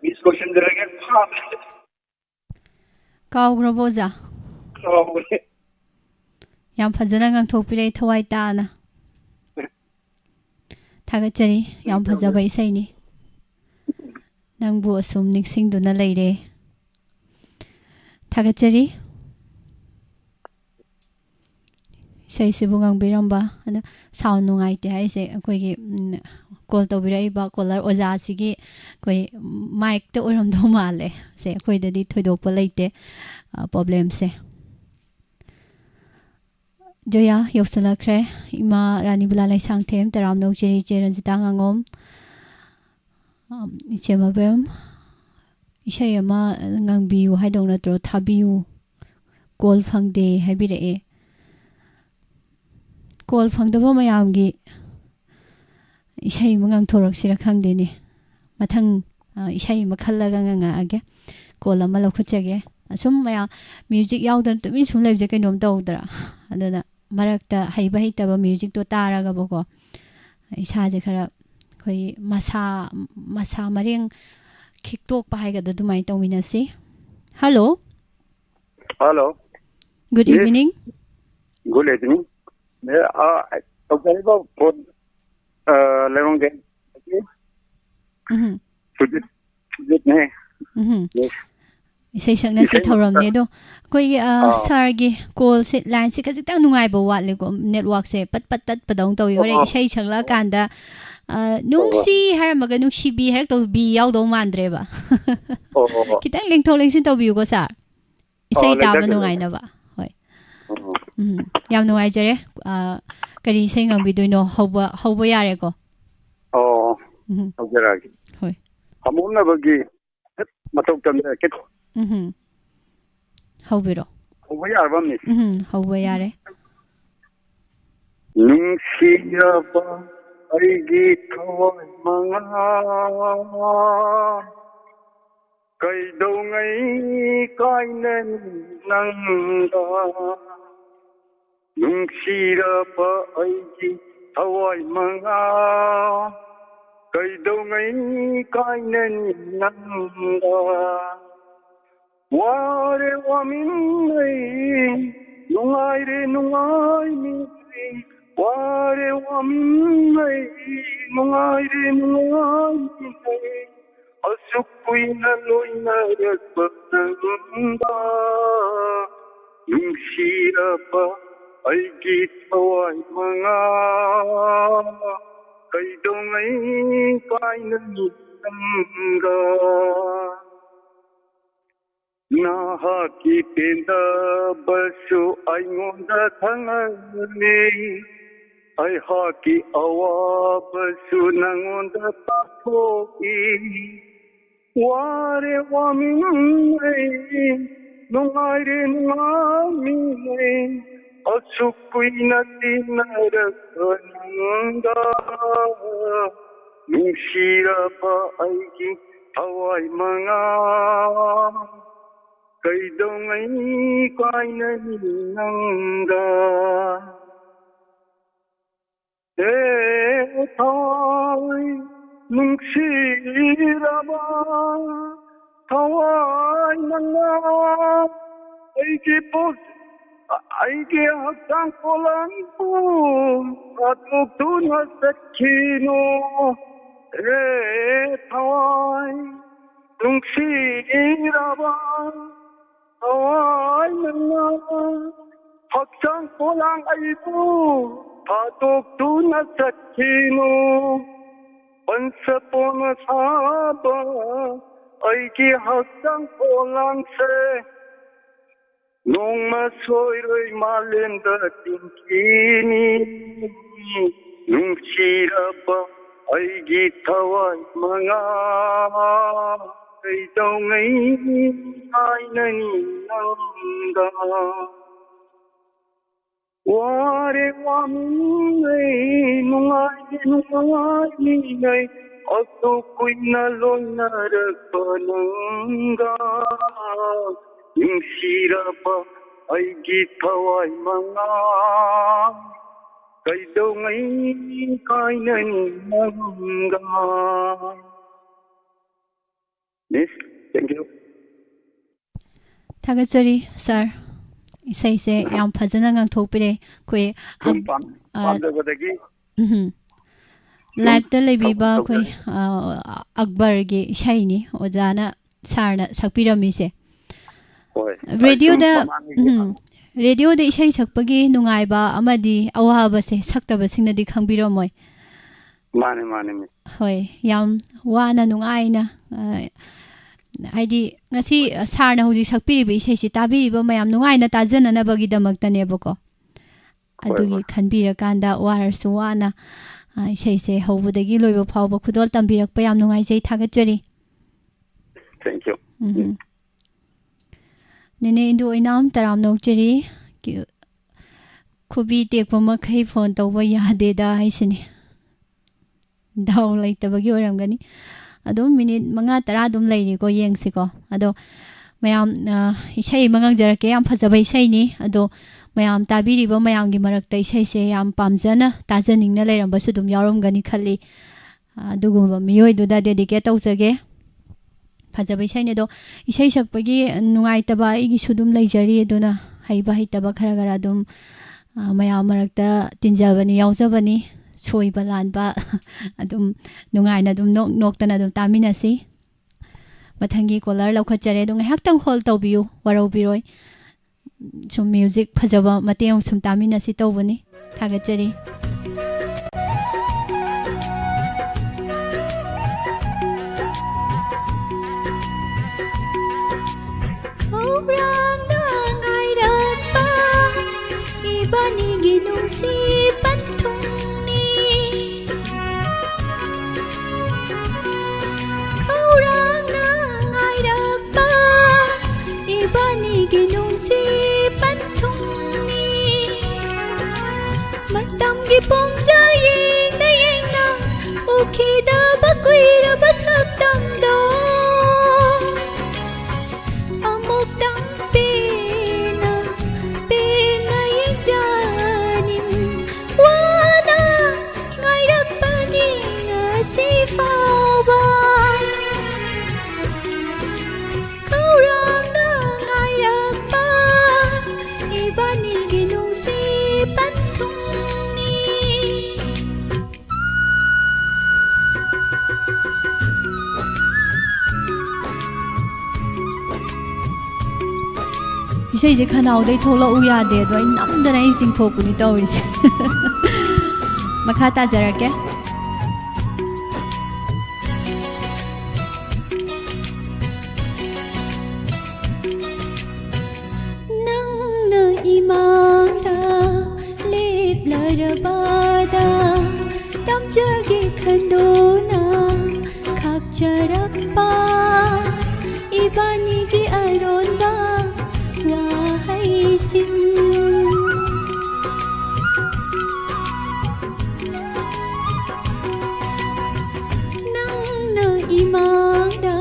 Miss question करेंगे kaograbo ja yam phajana ngangthokpire thawai taana thagachari yam phajaba isai ni nangbu asum ningsingduna leire thagachari sei sibu ngangbiramba ana sound nungai te hai se koi gi call to birai ba caller oja sigi koi mic te oram do male se koi dadi thoidok pa leite problem se Joya Yosalakre, Ima Ranibula Sanctem, Taramno Jerry Jeranzitangangom, Ichemabem, Ishayama Nangbiu, Hidonatro, Tabiu, Gold Fang de Habide. Gold Fang the Bomayamgi Ishay Mungang Torok Sirakangdini, Matang Ishay Makalagang Age, Gola Malakuchage. Some music out to me soon lives a kind of dodra. And then Marakta Haibahita music to Taragabogo. Ishazakara Masa Maring kick talk by the Dumaito Winasi. Hello. Hello. Good evening. Good evening. Available for Lemon Game. Yes. Isay sang na si Thorom nido. Koy sargi call sit line si kasi tang nungay ba watli ko network se pat padong tawi ore isay sang la kanda nung si har maga nung si bi har to bi yaw do mandre ba. Kitang link to link sin taw bi ko sa. Isay tama nungay na ba. Hoy. Yam nungay jare kari isay ngang bido no hawba yare ko. Hawjaragi. Hoy. Hamon na bagi matog tamda kit. Hawbiro. Hawbayar miss. Hawbayare. Nungsiyaba aigi thawai manga kaidongai kainan nangda Nungsiyaba aigi thawai manga kaidongai kainan nangda Ware waminay, nungay re nungay ni, ware waminay, nungay re nungay ni, asukoy naloy na nagpagdanda, yung siya pa ay gitaway mga, kay dongay kainanitangga. Nakakitenda baso ay ngonda tangani ay haki awa baso nangonda pakoki ware waminay nungay rin ngaminay asukoy na tinaragkananga nung siya pa ay gitaway mga kay dongay kainaninganga thawai nung siraba thawai nanga ay kipos ay kihagtang kolang po at mugtuna sa kino thawai nung siraba Away na hagsang pulang ay po patok na sa kino pansa po na saba ay kihagsang pulang se nung masoyro'y malinda tingkini nung siya pa ay gitaway mga kay dongay kainaninganga ware waminay nungay minay asukoy naloy na ragpananga yung sira pa ay gitaway mga kay dongay kainaninganga. Miss, thank you. Tagatsuri, sir. Isay se yam phajana ngang thokpire koi live ta lebiba koi Akbar gi isai ni ojana sarna sakpirami se radio da isai sakpagi nungaiba amadi awaba se saktaba singna di khangbiramoi mane hoi yam wana nungaina haidi ngasi sarna hoji sakpiribi isai si tabiriba mayam nungaina tajananabagi damaktanebako ꯑꯗꯨꯒꯤ ꯈꯟꯕꯤꯔꯀꯥꯟꯗ ꯋꯥꯔꯁꯨ ꯋꯥꯅ ꯏꯁꯩꯁꯦ ꯍꯧꯕꯗꯒꯤ ꯂꯣꯏꯕ ꯐꯥꯎꯕ ꯈꯨꯗꯣꯜ ꯇꯝꯕꯤꯔꯛꯄ ꯌꯥꯝ ꯅꯨꯡꯉꯥꯏꯖꯩ, ꯊꯥꯒꯠꯆꯔꯤ. Thank you. Nene Indu Oinam Taram Nokjeri Kubi Tekpa Makai Phone Tauba Yadeda Haisini Daw Laitabagi Oramgani Adum minute Manga Taradum Lady Go Yengsiko Ado Mayam Ishay Mangang Jarake Yam Pazaba Ishaini Ado Mayam Tabiri Bo Mayam Gimarakta Ishay Yam Pamzana Tazaning Naleram Basudum Yarum Gani Kali Dugum Mio Duda Dedicate Ozage Pazaba Ishaini Do Ishay Sapagi Nuaitaba Igi Sudum Lajari Duna Haiba Hitaba Karagaradum Mayam Marakta Tinjavani Yauzavani Soy Balanba Adum Nungaina Dum Noctanadum Taminasi Matangi Kolar Lokachere Dung Hactam Hall Tobiu, Warobiroi Some music Pazava Mateum Sum Taminasi Tobani, Tagacheri. Pong saying na yang na ukida bakuira basaktam do amok dang pena yang janin wana ngairak pani si fawa kaurang na ngairak pa ibani ginung si pantung Ishay Kanao they told Uya de do I num the rising Pokuni Tories Makata Zarake Nang na imata lip larabada Tam jagi khandona khap jarappa ibani ki aronda Wahai sin Nang na imangda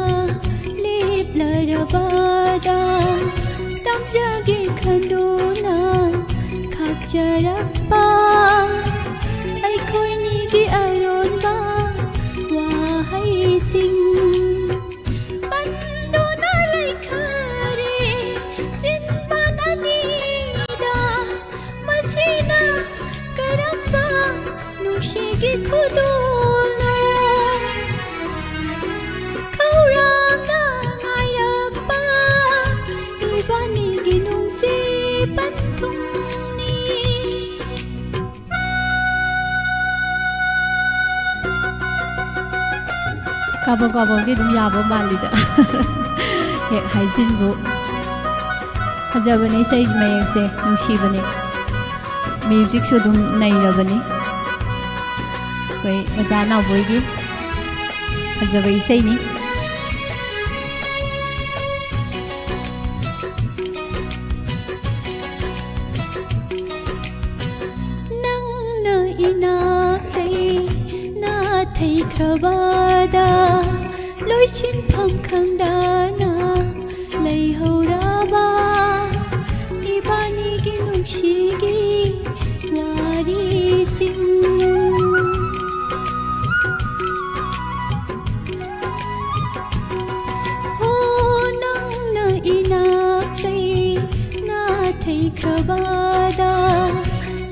lip larabada Tam jagi khandona khap jarappa Ai khoi ni gi aron ba wahai sin Shigi kudula Kauranga ngayapa Ibani ginung si patungni Kabo di dum yabo malida Hek haizin bu Hazabani say mayekse nungshibani Music su dum nairabani Koi Majana Boygi Hazaba Isaini Nang na inatay na thay khabada Loi chin pham khangdana Lay hauraba Ibani gi nungshigi Wari sing Krabada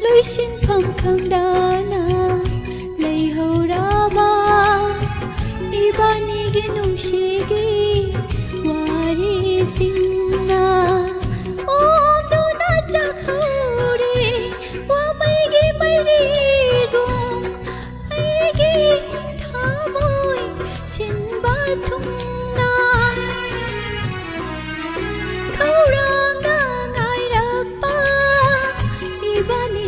Loi sin pham khangdana Lay hauraba Ibani gi nungshigi Wari singna Om duna chakhauri Wa mai gi gum Ai gi thamoi Chin bathungna Kauranga Ibani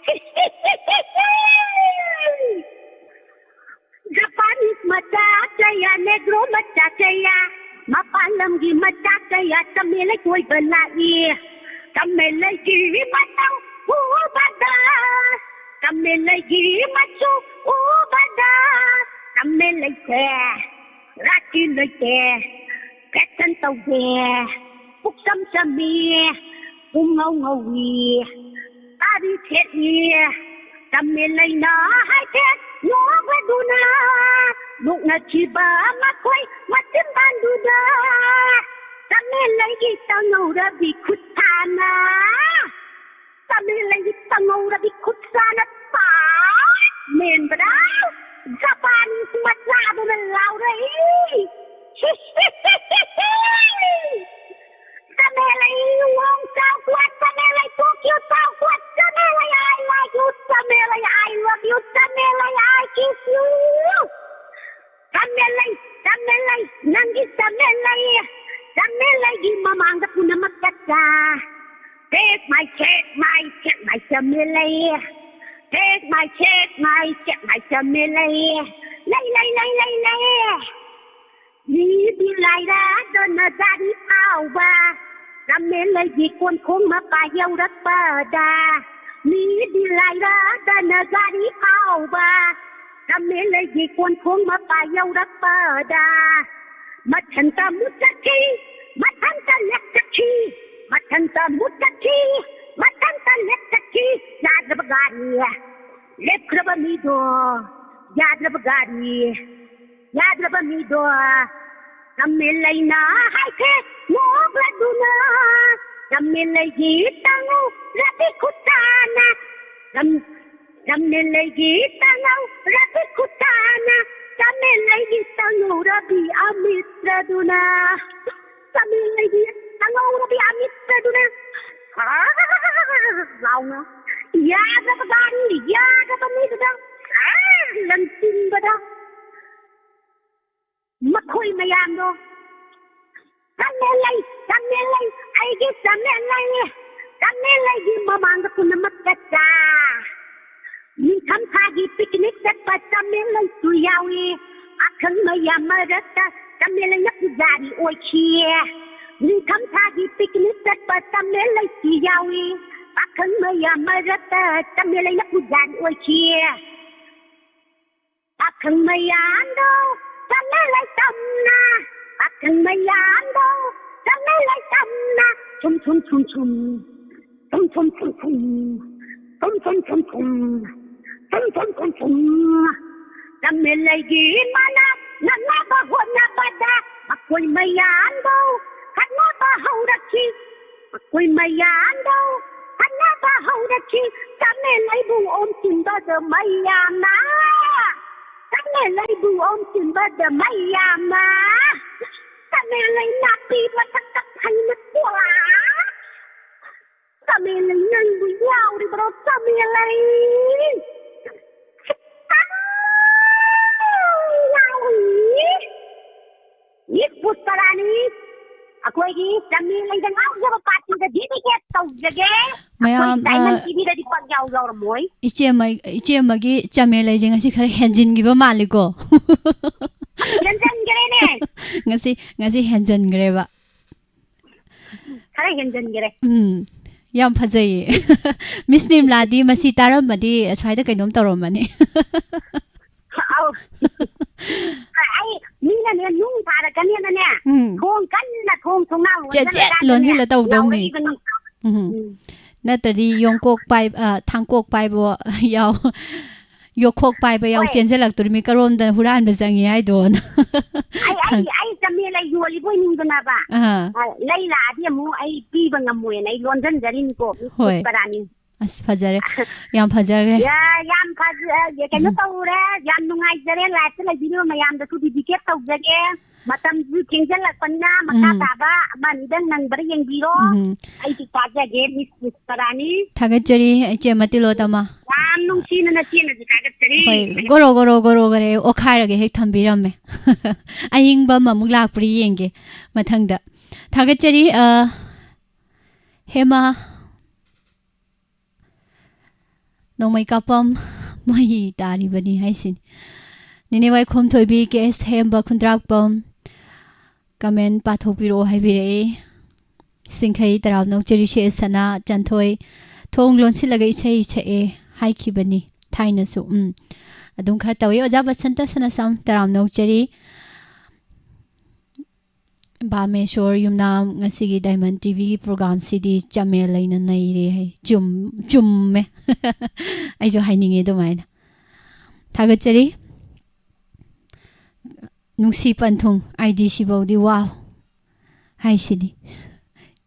Japanese macha chaya negro macha chaya mapalam gi macha chaya tamele koi balai tamele gi matau bada tamele gi machu bada tamele ke rati le ke katan tau ge puk sam sami ngau ngau wi tari thet ni tamele na hai thet no baduna nung na chiba makoy matim banduda tamele gi tangau rabi khutana tamele gi tangau rabi khutana pa men bra Japan matlado na laure tamele wong sao kwat tamele Tokyo sao kwat tamele I like you tamele I love you tamele I kiss you tamele nangi tamele gi mamanga puna makata take my check my tamele take my check my tamele lay ni bi lai da dona dadi au ba tamele gi kon khong ma pa yau rak pa da ni bi lai da dona dadi au ba tamele gi kon khong ma pa yau rak pa da matanta mutachi matanta letachi matanta mutachi matanta letachi yadra bagani lepra bamido yadra bamido tamele na haike no bladuna tamele gi tangu rabi kutana tamele gi tangu rabi kutana tamele gi tangu rabi amitraduna tamele gi tangu rabi amitraduna launa yadra bamido lantin bada makoy mayamno tamele ai gi tamele gi mamanga puna makata ni tham tha gi picnic set pa tamele tuyawi akhang mayamarata tamele yak jari oi khie ni tham tha gi picnic set pa tamele tuyawi akhang mayamarata tamele yak jari oi khie akhang mayando tamele tamna akhang mayando tamele tamna chum tamele gi mana nana ba hona bada akoy mayando kana ba hauraki akoy mayando kana ba hauraki tamele bu om timba de mayana tamele bu om timba de mayana tamele napi matak hayna kwa tamele nang bu yaw di bro tamele Yip putarani akoy tamele dang aw jaba pati da di ke taw jage mayam diamond tv da di pag yaw yaw moy iche magi chamele jeng asi khare henjin gi ba maliko henjin gere ne ngasi henjin gre ba khare henjin gere yam phajai miss nim ladi masi taram madi aswaida kainom taromani aw ai mina ne nung para kan ne ne thong kan na thong na lonji la taw dong ni natadi yongkok pai thangkok pai bo yaw yokok pai ba yaw chenjelak turmi karom dan huran ba jangi ai don ai tamele yoli boy ning dona ba laila di mu ai pi ba ngamwe nai london jarin ko parani as fajare yam fajare yam fajare ye kan tawre yam nungai jare la tla video mayam da tu dike tawjage matam ju chenjelak panna makka taba man dan nang bar yeng biro ai ti kaja ge mis parani thagajari che matilo tama yam nung sin na chin na thagajari hoi goro gare okhara ge hek thambiramme aying ba mamuk lakpri yenge mathangda thagajari hema nongmai kapam mai tari bani haisin nini wai khom thoibi ke semba khundrak pam comment pathopiro haibire singkhai taraw nok cheri she sana chanthoi thong lon silaga isei che hai khibani thaina su adum kha tawi oja basanta sana sam taram nok cheri Bameshwar Yumnam ngasigi Diamond TV program CD Chamel laina naire hai chum me ai jo haininge do maina thagachari nungsi panthung IDC bodi wow hai sini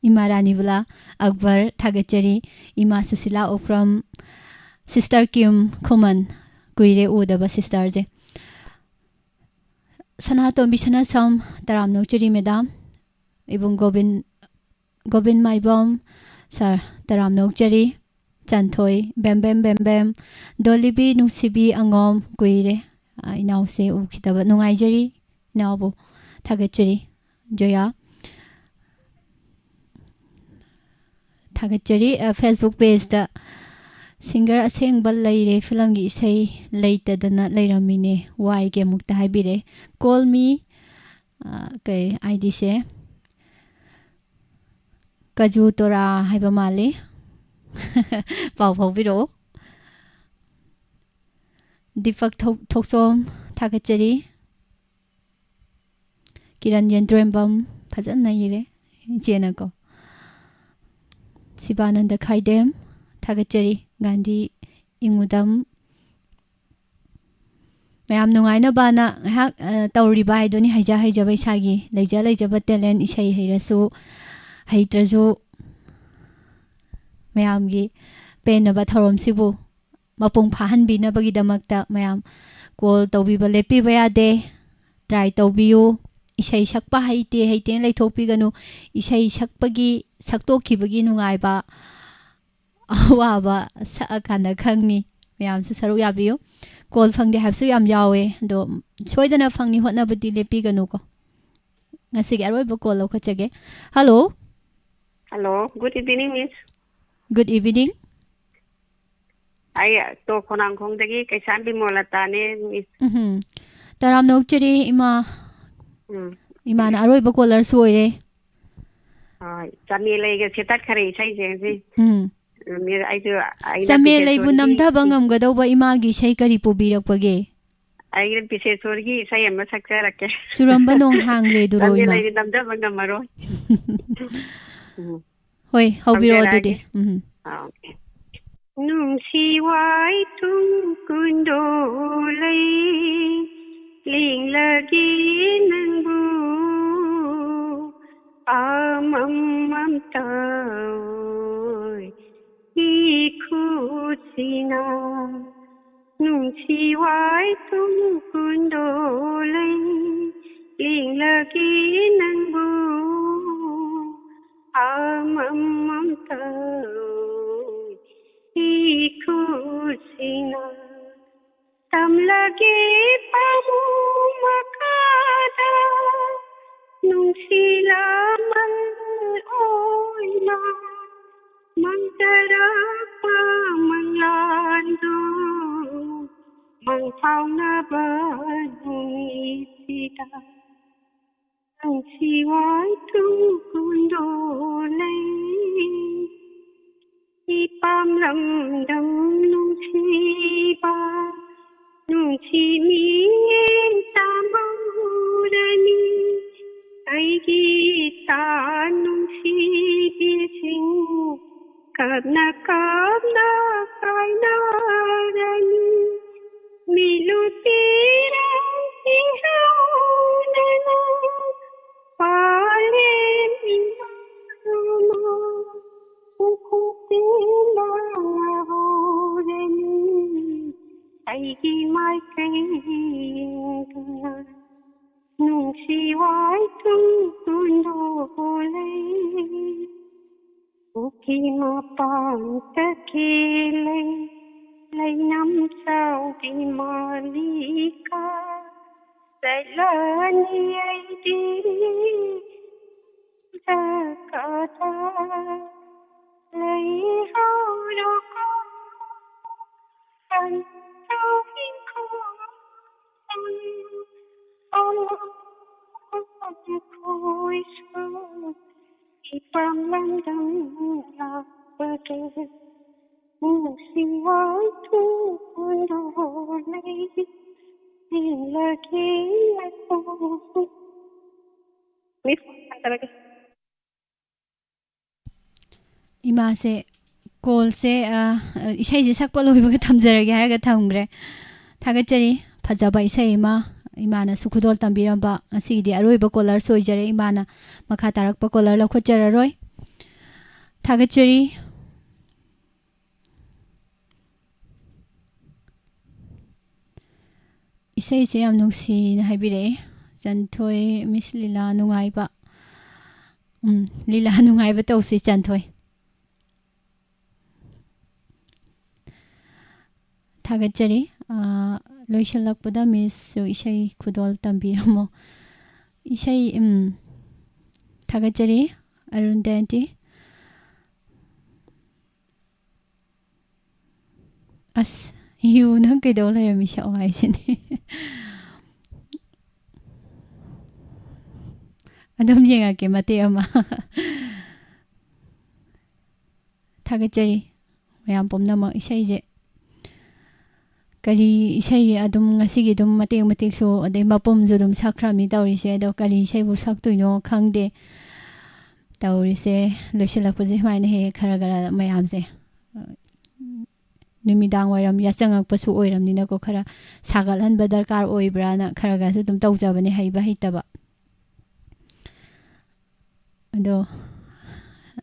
Imarani bula Akbar thagachari Ima Susila Okram Sister Kim Khuman kuire udaba sister je Sanatom Bishana Sam Taram Nocheri Madam Ibung Gobin Maibom Sir Taram Nocheri Chanthoi Bem Dolibi Nusibi Angom Guire I now say Ukitaba Nungaijeri Naubo Tagacheri Joya Tagacheri Facebook page the Singer asing ballayre film gi say later than layramine why ge mukta haibire call me kay ID se kaju tora haiba male pau biro Deepak Thoksom thakachari Kiran Yendrembam phazan nayire jena ko Sibananda Khaidem thagachari Gandhi Ingudam Mayam Nungaina Bana Hak Tauri Bai Doni Haja Hajabai Sagi Leja Talent Isai Hirasu Haitrazu Mayamgi Penaba Thorom Sibu Mapung Pahan Bina Bagidamakta Mayam Call Tobiba Lepi Bayade Try Tobiu Isai Sakpa Haiten Laitopiganu Isai Sakpagi Sakto Kibagi Nungaiba Awaba Sakana Kangni Mayam Susaru Yabiu Call Fangde Hapsu Yam Yawe do Soidana Fangni Hotnabati Lepiganuko Nasig Arweba call Lokachage. Hello. Hello, good evening, miss. Good evening. I to Konang Kong Dagi Kaisan Molatane, miss. Taram Nokcheri Imana Arweba caller Soire. Samile Setat Kari Sai. Samele Bunam Tabangam Gadoba Imagi Shaikari Pubirakpage. I get pieces or he say a massacre. Churambanong Hangre Duroima. Hoi, how be all today? Nung si wai tung kundolai ling lagi nang bu amam tau ikusina nung si wai tung kundolai ling lagi nang bu amam tau ikusina tam lagi pamu makada nung sila man oina mangdara pa manglando mangpau na ba sita nung siwai tu kundolai Ipam lam dam nung chi ba nung chi mi tamurani ai gi ta nung chi bi sing kap na kai na rani milu tira hi hau na na pale mi na Aigi mai kai nung si wai tung kundolai uki ma pang takile lai nam sao di malika lai lani ai di zakata Lai hau Ima se call se isai je sakpa loi ba thamjarage haraga thamgre thagachari phajaba isai ma imana sukhudol tambiramba asigi aroiba caller soijare imana makha tarakpa caller lakhochararoi thagachari isai se am nungsi na haibire janthoi Miss Lila nungaiba Lila nungaiba tawsi janthoi thagachari loisalakpada Miss isai khudol tambiramo isai thagachari Arundanti as you nang kaidaw lairami siya o sini adum yengake mate ama thagachari mayam pomnama isai je kari isai adum ngasigi dum mate so adai mapom jo dum sakrami tawrise do kari isai bu saktuino khangde tawrise loisalakpaje maine he khara mayam se numidang wairam yachangak pasu oiram nina ko khara sagalhan ba darkar oibra na khara ga dum tawjabane haiba hitaba ado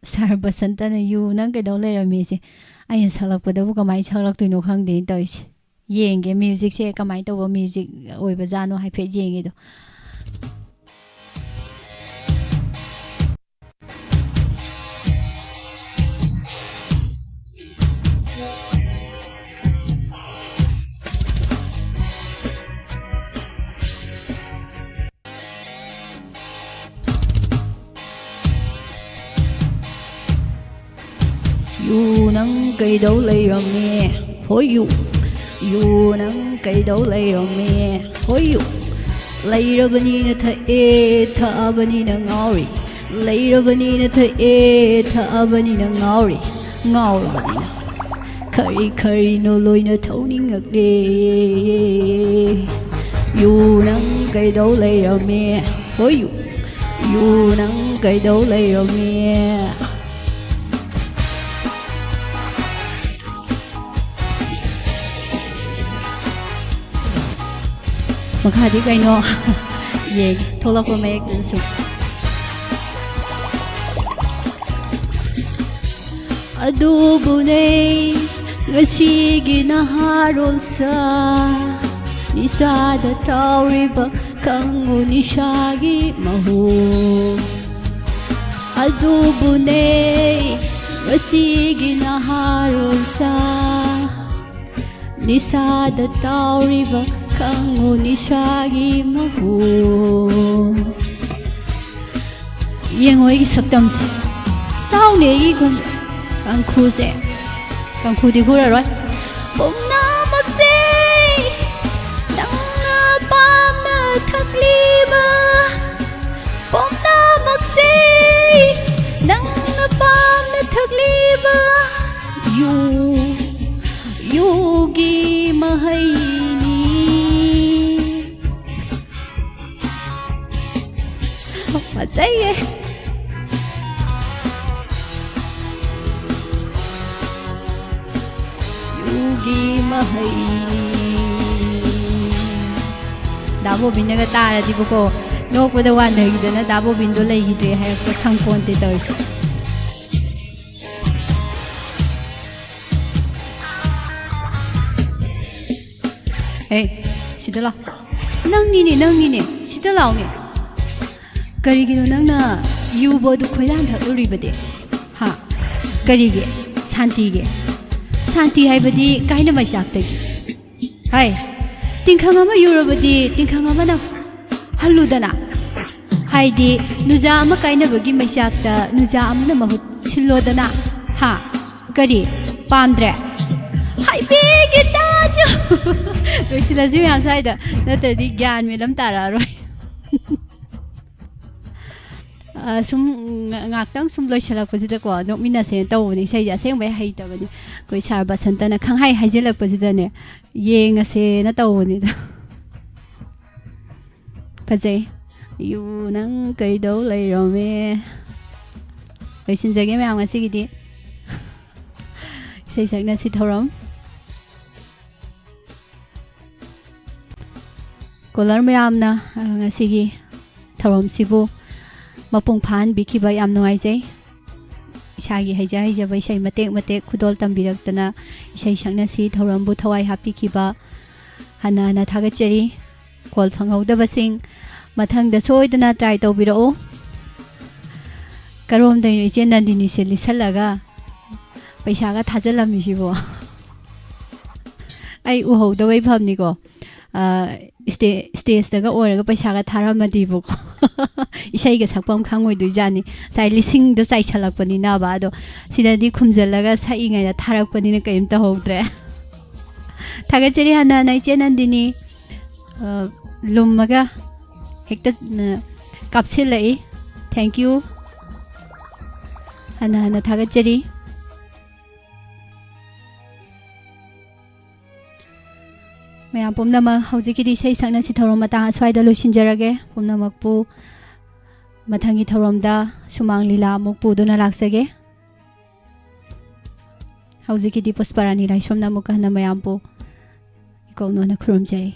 sar basanta na yu nang ke daw lairami se ayin salakpada bu kamai salaktuino khangde tawise yenge music se kamai tawba music oiba jano haife yenge do yu nang kai daw lairami for you yu nang kai daw lairami for you lairabani na thaabani na ngauri lairabani na thaabani na ngauri ngaurabani na khari no loina thoningakle yu nang kai daw lairami for you yu nang kai daw lairami makhadi kaino ye tholakpa mayek su adubune ngasigi naharol sa nisada tauriba kangu nishagi mahu adubune ngasigi naharol sa nisada tauriba kangu nishagi mahu yengoi gi saktam se taw ne gi kun kan khu di khura roi pomna makse nangna pamna thakliba pomna makse nangna pamna thakliba yogi mahai चाहिए युगी महई दाबो बिनगा तारदि बको नोकबदा वानगिदना दाबो बिन्दो लैगिदे Hayek खंगपोन्ते तौसे ए सिदला नंगनिने सिदा लाउने करिगिनो नंगना युबोदु खोइलान थलुरिबदे हा करिगे शांति हाइबदि काइना मैसाक्तगी हाय तिंखांगामा युरबदि तिंखांगामाना हल्लुदना हाइदि नुजा अमा काइनाबगी मैसाक्ता नुजा अमना महुत सिल्लोदना हा करि पामद्रे हाइबेगे ता Macho loisilasi mꯌꯥꯝ ꯁ꯭ꯋꯥꯏꯗ ꯅꯠꯇ꯭ꯔꯗꯤ ꯒ꯭ꯌꯥꯟ ꯃꯦꯟ ꯑꯃ ꯇꯥꯔꯛꯑꯔꯣꯏ ꯁꯨꯝ ꯉꯥꯛꯇꯪ ꯁꯨꯝ ꯂꯣꯏꯁꯤꯜꯂꯛꯄꯁꯤꯗꯀꯣ ꯅꯣꯛꯃꯤꯟꯅꯁꯦꯅ ꯇꯧꯕꯅꯦ ꯏꯁꯩꯁꯦ ꯑꯁꯦꯡꯕꯩ ꯍꯩꯇꯕꯅꯤ ꯑꯩꯈꯣꯏ ꯁꯥꯔ ꯕꯁꯟꯇꯅ ꯈꯪꯍꯥꯏ ꯍꯥꯏꯖꯤꯜꯂꯛꯄꯁꯤꯗꯅꯦ ꯌꯦꯡꯉꯁꯦꯅ ꯇꯧꯕꯅꯤꯗ ꯐꯖꯩ ꯌꯨ ꯅꯪ ꯀꯩꯗꯧ ꯂꯩꯔꯝꯃꯦ ꯂꯣꯏꯁꯤꯟꯖꯒꯦ ꯃꯌꯥꯝ ꯉꯁꯤꯒꯤꯗꯤ ꯏꯁꯩ ꯁꯛꯅꯁꯤ ꯊꯧꯔꯝ ꯀꯣꯂꯔ ꯃꯌꯥꯝꯅ ꯉꯁꯤꯒꯤ ꯊꯧꯔꯝꯁꯤꯕꯨ ꯃꯄꯨꯡ ꯐꯥꯍꯟꯕꯤꯈꯤꯕ ꯌꯥꯝ ꯅꯨꯡꯉꯥꯏꯖꯩ ꯏꯁꯥꯒꯤ ꯍꯩꯖꯕ ꯏꯁꯩ ꯃꯇꯦꯛ ꯃꯇꯦꯛ ꯈꯨꯗꯣꯜ ꯇꯝꯕꯤꯔꯛꯇꯅ ꯏꯁꯩ ꯁꯛꯅꯁꯤ ꯊꯧꯔꯝꯕꯨ ꯊꯋꯥꯏ ꯍꯥꯞꯄꯤꯈꯤꯕ ꯍꯟꯅ ꯍꯟꯅ ꯊꯥꯒꯠꯆꯔꯤ ꯀꯣꯜ ꯐꯪꯍꯧꯗꯕꯁꯤꯡ ꯃꯊꯪꯗ ꯁꯣꯏꯗꯅ ꯇ꯭ꯔꯥꯏ ꯇꯧꯕꯤꯔꯛꯎ ꯀꯔꯣꯝꯗꯩꯅꯣ ꯏꯆꯦ ꯅꯟꯗꯤꯅꯤꯁꯦ ꯂꯤꯁꯜꯂꯒ ꯄꯩꯁꯥꯒ ꯊꯥꯖꯤꯜꯂꯝꯃꯤꯁꯤꯕꯣ ꯑꯩ ꯎꯍꯧꯗꯕꯩ ꯐꯝꯅꯤꯀꯣ ꯁ꯭ꯇꯦꯖꯇꯒ ꯑꯣꯏꯔꯒ ꯄꯩꯁꯥꯒ ꯊꯥꯔꯝꯃꯗꯤꯕꯀꯣ ꯏꯁꯩꯒ ꯁꯛꯐꯝ ꯈꯪꯉꯣꯏꯗꯣꯏꯖꯥꯠꯅꯤ ꯉꯁꯥꯏ ꯂꯤꯁꯤꯡꯗ ꯆꯥꯏꯁꯜꯂꯛꯄꯅꯤꯅꯕ ꯑꯗꯣ ꯁꯤꯗꯗꯤ ꯈꯨꯝꯖꯤꯜꯂꯒ ꯁꯛꯏꯉꯩꯗ ꯊꯥꯔꯛꯄꯅꯤꯅ ꯀꯔꯤꯝ ꯇꯧꯍꯧꯗ꯭ꯔꯦ ꯊꯥꯒꯠꯆꯔꯤ ꯍꯟꯅ ꯍꯟꯅ ꯏꯆꯦ ꯅꯟꯗꯤꯅꯤ ꯂꯨꯝꯃꯒ ꯍꯦꯛꯇ ꯀꯥꯞꯁꯤꯜꯂꯛꯏ ꯊꯦꯡꯛ ꯌꯨ ꯍꯟꯅ ꯍꯟꯅ ꯊꯥꯒꯠꯆꯔꯤ ꯃꯌꯥꯝ ꯄꯨꯝꯅꯃꯛ ꯍꯧꯖꯤꯛꯀꯤꯗꯤ ꯏꯁꯩ ꯁꯛꯅꯁꯤ ꯊꯧꯔꯝ ꯃꯇꯥꯡ ꯑꯁ꯭ꯋꯥꯏꯗ ꯂꯣꯏꯁꯤꯟꯖꯔꯒꯦ ꯄꯨꯝꯅꯃꯛꯄꯨ ꯃꯊꯪꯒꯤ ꯊꯧꯔꯝꯗ ꯁꯨꯃꯥꯡ ꯂꯤꯂꯥ ꯑꯃꯨꯛ ꯄꯨꯗꯨꯅ ꯂꯥꯛꯆꯒꯦ ꯍꯧꯖꯤꯛꯀꯤꯗꯤ ꯄꯨꯁꯄꯔꯥꯅꯤ ꯂꯥꯏꯁ꯭ꯔꯝꯅ ꯑꯃꯨꯛꯀ ꯍꯟꯅ ꯃꯌꯥꯝꯕꯨ ꯏꯀꯧꯅꯅ ꯈꯨꯔꯨꯝꯖꯔꯤ